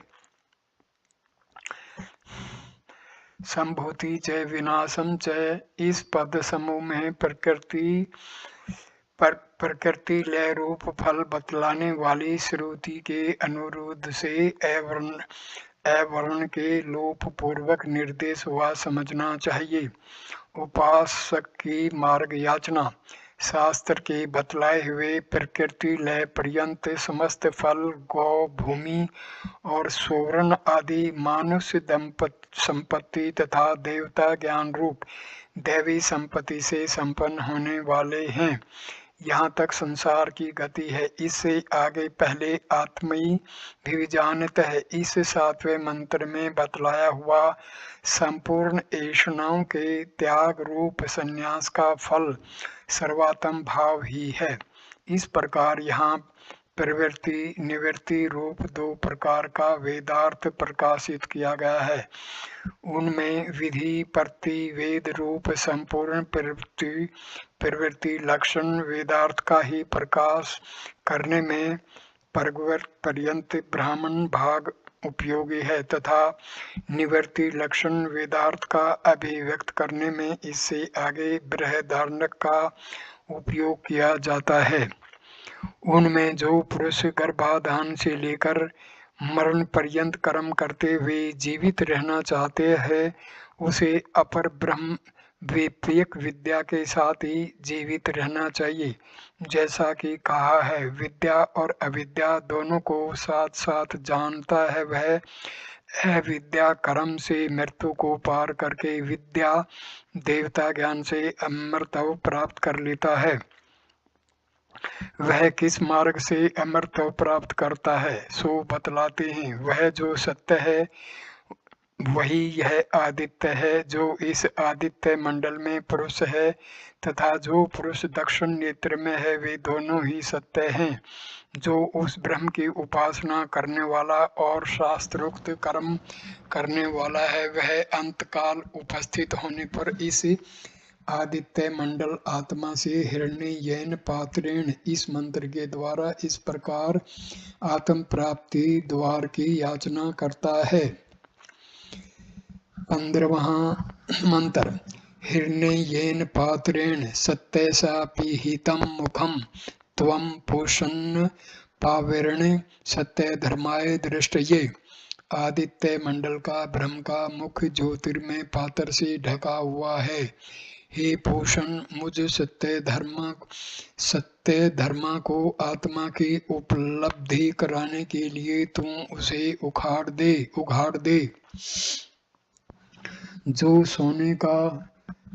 संभूति च विनाशम च इस पद समूह में प्रकृति लय रूप फल बतलाने वाली श्रुति के अनुरोध से अवर्ण के लोप पूर्वक निर्देश हुआ समझना चाहिए। उपासक की मार्ग याचना। शास्त्र के बतलाए हुए प्रकृति लय पर्यंत समस्त फल गौ भूमि और सुवर्ण आदि मानुष्य संपत्ति तथा देवता ज्ञान रूप दैवी संपत्ति से संपन्न होने वाले हैं। यहाँ तक संसार की गति है। इससे आगे पहले आत्मई भी जानत है। इस 7वें मंत्र में बतलाया हुआ संपूर्ण ऐषणाओं के त्याग रूप संन्यास का फल सर्वात्म भाव ही है। इस प्रकार यहाँ प्रवृत्ति निवृत्ति रूप 2 प्रकार का वेदार्थ प्रकाशित किया गया है। उनमें विधि प्रतिवेद रूप संपूर्ण प्रवृत्ति लक्षण वेदार्थ का ही प्रकाश करने में परगवर पर्यंत ब्राह्मण भाग उपयोगी है तथा निवृत्ति लक्षण वेदार्थ का अभिव्यक्त करने में इससे आगे बृहदारण्यक का उपयोग किया जाता है। उनमें जो पुरुष गर्भाधान से लेकर मरण पर्यंत कर्म करते हुए जीवित रहना चाहते हैं उसे अपर ब्रह्म विवेक विद्या के साथ ही जीवित रहना चाहिए। जैसा कि कहा है विद्या और अविद्या दोनों को साथ साथ जानता है वह अविद्या कर्म से मृत्यु को पार करके विद्या देवता ज्ञान से अमृतत्व प्राप्त कर लेता है। वह किस मार्ग से अमृतत्व प्राप्त करता है सो बतलाते हैं। वह जो सत्य है वही यह आदित्य है, जो इस आदित्य मंडल में पुरुष है, तथा जो पुरुष दक्षिण नेत्र में है, वे दोनों ही सत्य हैं। जो उस ब्रह्म की उपासना करने वाला और शास्त्रोक्त कर्म करने वाला है, वह अंतकाल उपस्थित होने पर इस आदित्य मंडल आत्मा से हिरण्ययन पात्रेण इस मंत्र के द्वारा इस प्रकार आत्म प्राप्ति द्वार की याचना करता है। 15वां मंत्र। हिरण्ययेन पात्रेण सत्यसा पीहितं मुखं त्वं पूषन् पाविर्ण सत्य धर्माय दृष्टये। आदित्य मंडल का ब्रह्म का मुख ज्योतिर्मय पात्र से ढका हुआ है। हे पूषण, मुझ सत्य धर्मा को आत्मा की उपलब्धि कराने के लिए तू उसे उघाड़ दे। जो सोने का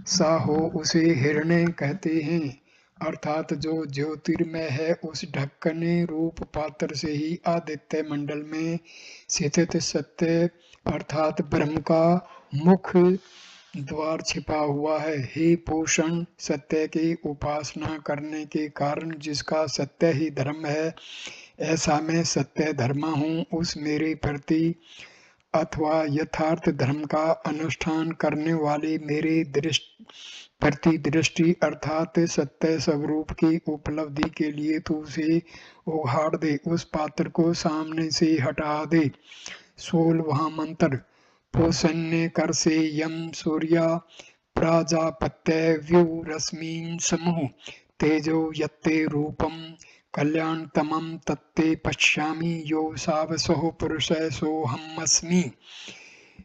सा हो उसे हिरण्य कहते हैं, अर्थात जो ज्योतिर्मय है। उस ढक्कने रूप पात्र से ही आदित्य मंडल में स्थित सत्य अर्थात ब्रह्म का मुख द्वार छिपा हुआ है। हे पूषण, सत्य की उपासना करने के कारण जिसका सत्य ही धर्म है, ऐसा मैं सत्य धर्मा हूँ। उस मेरे प्रति अथवा यथार्थ धर्म का अनुष्ठान करने वाले मेरे प्रति दृष्टि अर्थात सत्य स्वरूप की उपलब्धि के लिए तू उसे उघाड़ दे, उस पात्र को सामने से हटा दे। 16वां मंत्र। पोषण्य कर से यम सूर्या प्राजापत्य व्यू रश्मीन समूह तेजो यत्ते रूपम कल्याणतमं तत्ते पश्यामि यो सावसो पुरुष सोहमस्मि।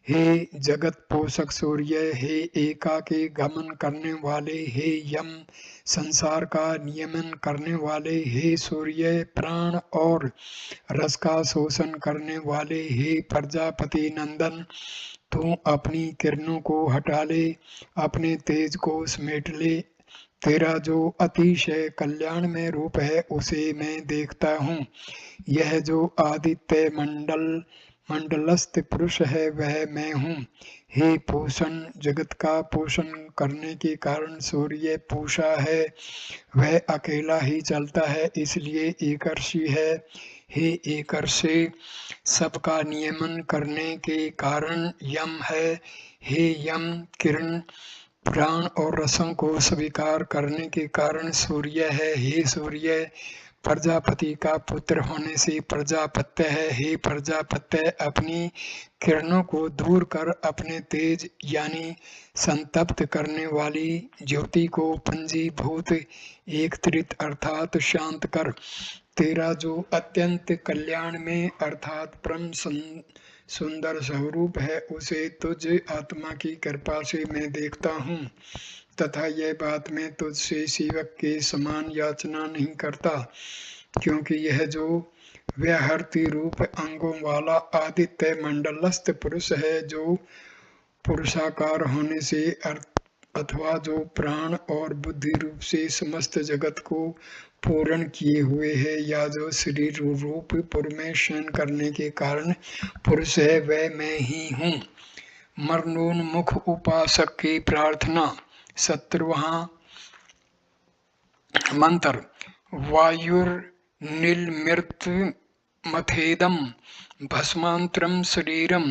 हे जगत पोषक सूर्य, हे एका के गमन करने वाले, हे यम संसार का नियमन करने वाले, हे सूर्य प्राण और रस का शोषण करने वाले, हे प्रजापति नंदन, तू अपनी किरणों को हटा ले, अपने तेज को समेट ले। तेरा जो अतिशय कल्याण में रूप है उसे मैं देखता हूँ। यह जो आदित्य मंडलस्थ पुरुष है वह मैं हूँ। हे पोषण, जगत का पोषण करने के कारण सूर्य पूषा है, वह अकेला ही चलता है, इसलिए एकर्षी है। हे एकर्षे, सबका नियमन करने के कारण यम है। हे यम, किरण प्राण और रसों को स्वीकार करने के कारण सूर्य है। हे सूर्य, प्रजापति का पुत्र होने से प्रजापत्य है। हे प्रजापत्य, अपनी किरणों को दूर कर अपने तेज यानी संतप्त करने वाली ज्योति को पंजीभूत एकत्रित अर्थात शांत कर। तेरा जो अत्यंत कल्याण में अर्थात परम सुंदर स्वरूप है उसे तुझ आत्मा की कृपा से मैं देखता हूँ, तथा यह बात मैं तुझसे सेवक के समान याचना नहीं करता, क्योंकि यह जो व्याहृति रूप अंगों वाला आदित्य मंडलस्थ पुरुष है, जो पुरुषाकार होने से अथवा जो प्राण और बुद्धि रूप से समस्त जगत को पूर्ण किए हुए है, या जो शरीर रूप पुर में शयन करने के कारण पुरुष है, वह मैं ही हूँ। मरणोन्मुख उपासक की प्रार्थना। 17वां मंत्र। वायुर्निलमृत मथेदम भस्मांतरम शरीरम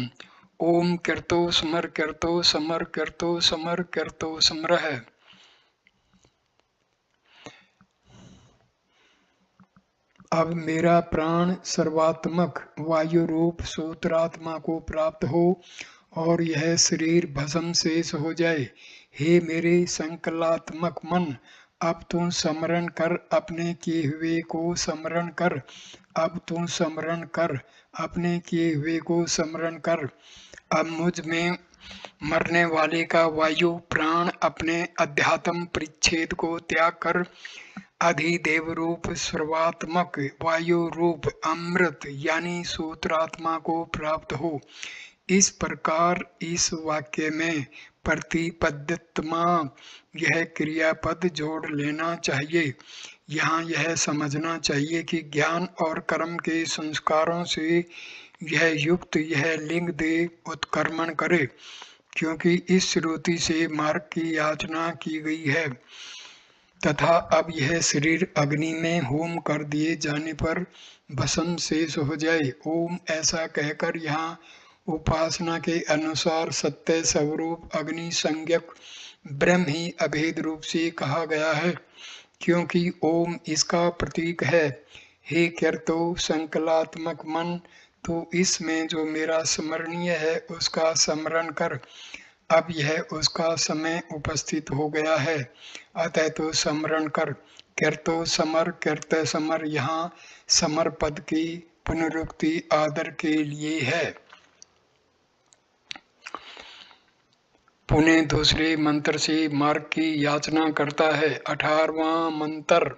ओम कीर्तो समर कीर्तो समर कीर्तो समर कीर्तो समरः। अब मेरा प्राण सर्वात्मक वायु रूप सूत्रात्मा को प्राप्त हो और यह शरीर भस्म शेष हो जाए। हे मेरे संकलात्मक मन, अब तू स्मरण कर, अपने किए हुए को स्मरण कर। अब तू स्मरण कर, अपने किए हुए को स्मरण कर। अब मुझ में मरने वाले का वायु प्राण अपने अध्यात्म परिच्छेद को त्याग कर अधिदेव रूप सर्वात्मक वायु रूप अमृत यानी सूत्रात्मा को प्राप्त हो। इस प्रकार इस वाक्य में प्रतिपद्यत्मा यह क्रियापद जोड़ लेना चाहिए। यहाँ यह समझना चाहिए कि ज्ञान और कर्म के संस्कारों से यह युक्त यह लिंग दे उत्कर्मण करे, क्योंकि इस श्रुति से मार्ग की याचना की गई है तथा अब यह शरीर अग्नि में होम कर दिए जाने पर भस्म शेष हो जाए। ओम ऐसा कहकर यहाँ उपासना के अनुसार सत्य स्वरूप अग्नि संज्ञक ब्रह्म ही अभेद रूप से कहा गया है, क्योंकि ओम इसका प्रतीक है। हे कर्तो संकलात्मक मन, तो इसमें जो मेरा स्मरणीय है उसका स्मरण कर। अब यह उसका समय उपस्थित हो गया है, अतः तो स्मरण कर। कर्तो समर कर्त समर, यहाँ समर पद की पुनरुक्ति आदर के लिए है। पुणे दूसरे मंत्र से मार्ग की याचना करता है। 18वां मंत्र।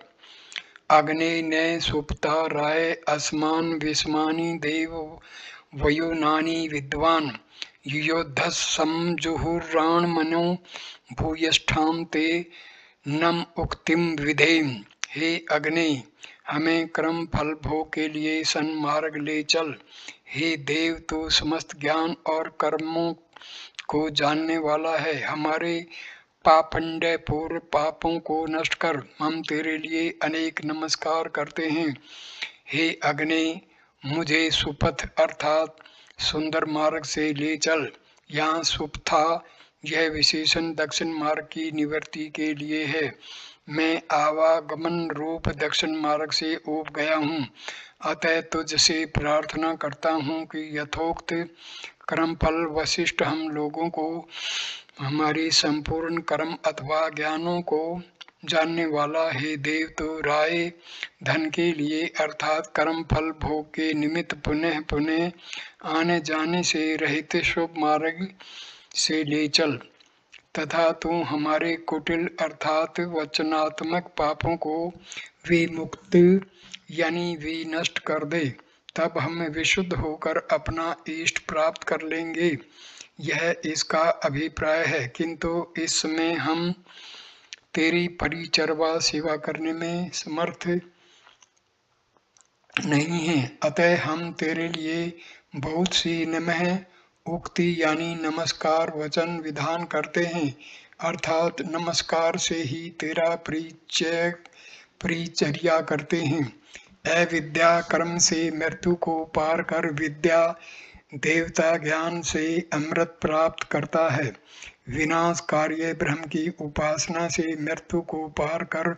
अग्ने ने सुप्ता राय अस्मान विस्मानि देव वयोनानि विद्वान युयोधस समजुहुराण मनो भूयष्ठाम ते नम उक्तिम विधेम। हे अग्नि, हमें कर्म फल भोग के लिए सन्मार्ग ले चल। हे देव, तू समस्त ज्ञान और कर्मों को जानने वाला है। हमारे पापंड पूर्व पापों को नष्ट कर। हम तेरे लिए अनेक नमस्कार करते हैं। हे अग्नि, मुझे सुपथ अर्थात सुंदर मार्ग से ले चल। यहाँ सुपथा यह विशेषण दक्षिण मार्ग की निवृत्ति के लिए है। मैं आवागमन रूप दक्षिण मार्ग से ऊब गया हूँ, अतः तुझसे प्रार्थना करता हूँ कि यथोक्त कर्मफल वशिष्ठ हम लोगों को हमारी संपूर्ण कर्म अथवा ज्ञानों को जानने वाला हे देव, तो राय धन के लिए अर्थात कर्म फल भोग के निमित्त पुनः पुनः आने जाने से रहित शुभ मार्ग से ले चल, तथा तू हमारे कुटिल अर्थात वचनात्मक पापों को विमुक्त यानी विनष्ट कर दे। तब हम विशुद्ध होकर अपना इष्ट प्राप्त कर लेंगे। यह इसका अभिप्राय है, किंतु इस समय हम तेरी परिचर्या सेवा करने में समर्थ नहीं है, अतः हम तेरे लिए बहुत सी नमः उक्ति यानी नमस्कार वचन विधान करते हैं, अर्थात नमस्कार से ही तेरा परिचर्या करते हैं। अविद्या कर्म से मृत्यु को पार कर विद्या देवता ज्ञान से अमृत प्राप्त करता है। विनाश कार्य ब्रह्म की उपासना से मृत्यु को पार कर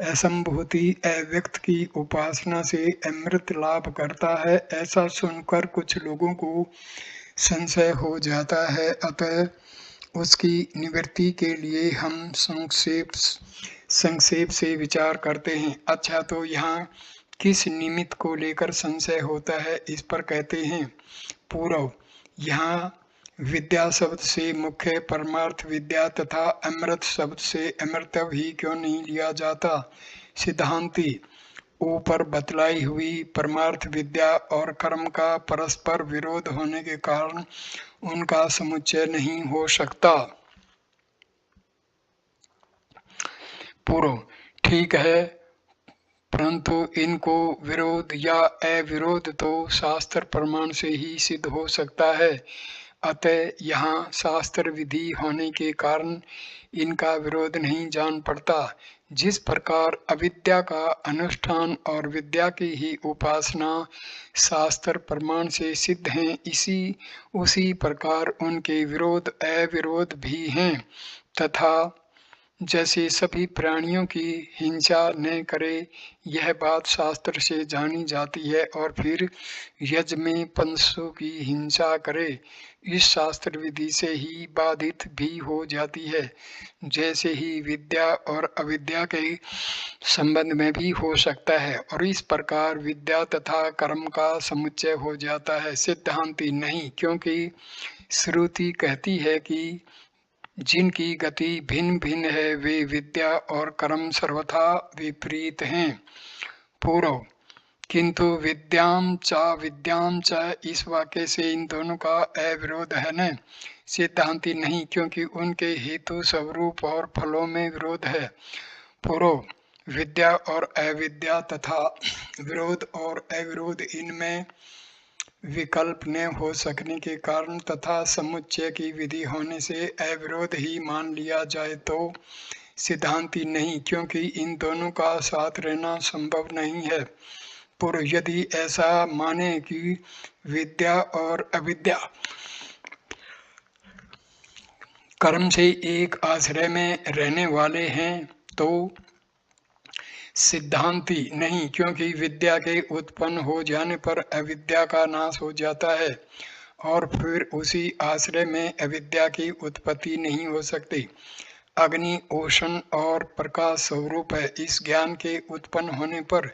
असंभूति अव्यक्त की उपासना से अमृत लाभ करता है। ऐसा सुनकर कुछ लोगों को संशय हो जाता है, अतः उसकी निवृत्ति के लिए हम संक्षेप से विचार करते हैं। अच्छा, तो यहाँ किस निमित्त को लेकर संशय होता है, इस पर कहते हैं। पूर्व, यहाँ विद्या शब्द से मुख्य परमार्थ विद्या तथा अमृत शब्द से अमृतव ही क्यों नहीं लिया जाता? सिद्धांती, ऊपर बतलाई हुई परमार्थ विद्या और कर्म का परस्पर विरोध होने के कारण उनका समुच्चय नहीं हो सकता। पूर्व, ठीक है, परंतु इनको विरोध या अविरोध तो शास्त्र प्रमाण से ही सिद्ध हो सकता है। अतः यहाँ शास्त्र विधि होने के कारण इनका विरोध नहीं जान पड़ता। जिस प्रकार अविद्या का अनुष्ठान और विद्या की ही उपासना शास्त्र प्रमाण से सिद्ध हैं, उसी प्रकार उनके विरोध अविरोध भी हैं। तथा जैसे सभी प्राणियों की हिंसा न करे, यह बात शास्त्र से जानी जाती है, और फिर यज्ञ में पंचों की हिंसा करे, इस शास्त्र विधि से ही बाधित भी हो जाती है, जैसे ही विद्या और अविद्या के संबंध में भी हो सकता है। और इस प्रकार विद्या तथा कर्म का समुच्चय हो जाता है। सिद्धांति नहीं, क्योंकि श्रुति कहती है कि जिनकी गति भिन्न भिन्न है वे विद्या और कर्म सर्वथा विपरीत हैं। पूर्व, किंतु विद्याम च इस वाक्य से इन दोनों का अविरोध है न, सिद्धांति नहीं, क्योंकि उनके हेतु स्वरूप और फलों में विरोध है। पूर्व विद्या और अविद्या तथा विरोध और अविरोध इनमें विकल्प न हो सकने के कारण तथा समुच्चय की विधि होने से अविरोध ही मान लिया जाए तो सिद्धांति नहीं, क्योंकि इन दोनों का साथ रहना संभव नहीं है। पूर्व यदि ऐसा माने कि विद्या और अविद्या कर्म से एक आश्रय में रहने वाले हैं तो सिद्धांति नहीं, क्योंकि विद्या के उत्पन्न हो जाने पर अविद्या का नाश हो जाता है और फिर उसी आश्रय में अविद्या की उत्पत्ति नहीं हो सकती। अग्नि ओशन और प्रकाश स्वरूप है। इस ज्ञान के उत्पन्न होने पर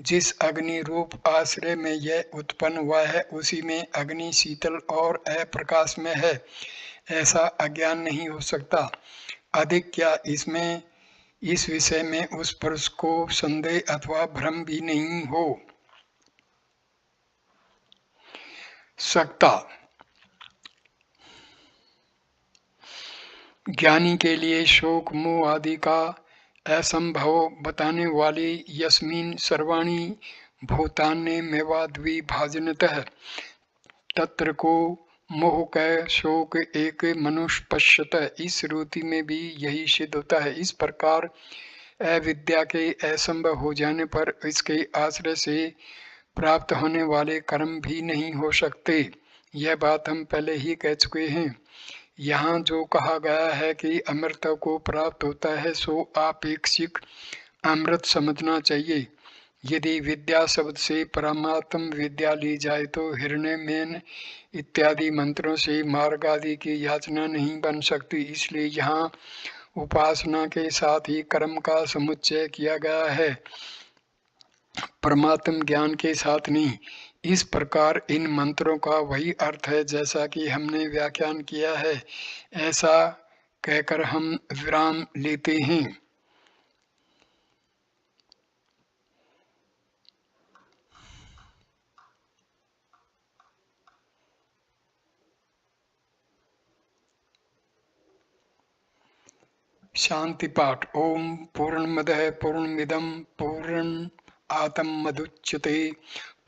जिस अग्नि रूप आश्रय में यह उत्पन्न हुआ है उसी में अग्नि शीतल और अप्रकाश में है, ऐसा अज्ञान नहीं हो सकता। अधिक क्या इसमें इस विषय में उस पुरुष को संदेह अथवा भ्रम भी नहीं हो सकता। ज्ञानी के लिए शोक मोह आदि का असंभव बताने वाली यस्मिन् सर्वाणि भूतानि मेवाद्विभाजनतः तत्र को मोह क शोक एक मनुष्य पश्यत, इस श्रुति में भी यही सिद्ध होता है। इस प्रकार अविद्या के असंभव हो जाने पर इसके आश्रय से प्राप्त होने वाले कर्म भी नहीं हो सकते। यह बात हम पहले ही कह चुके हैं। यहाँ जो कहा गया है कि अमृत को प्राप्त होता है सो आपेक्षिक अमृत समझना चाहिए। यदि विद्या शब्द से परमात्म विद्या ली जाए तो हिरण्य मेन इत्यादि मंत्रों से मार्ग आदि की याचना नहीं बन सकती, इसलिए यहाँ उपासना के साथ ही कर्म का समुच्चय किया गया है, परमात्म ज्ञान के साथ नहीं। इस प्रकार इन मंत्रों का वही अर्थ है जैसा कि हमने व्याख्यान किया है। ऐसा कहकर हम विराम लेते हैं। शांति पाठ। ओम पूर्णमदः पूर्णमिदं पूर्णात् मदुच्यते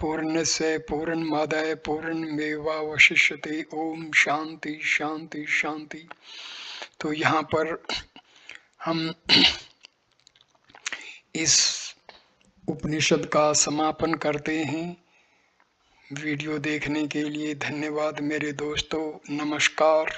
पूर्णस्य पूर्णमादाय पूर्णमेवावशिष्यते। ओम शांति शांति शांति। तो यहाँ पर हम इस उपनिषद का समापन करते हैं। वीडियो देखने के लिए धन्यवाद मेरे दोस्तों। नमस्कार।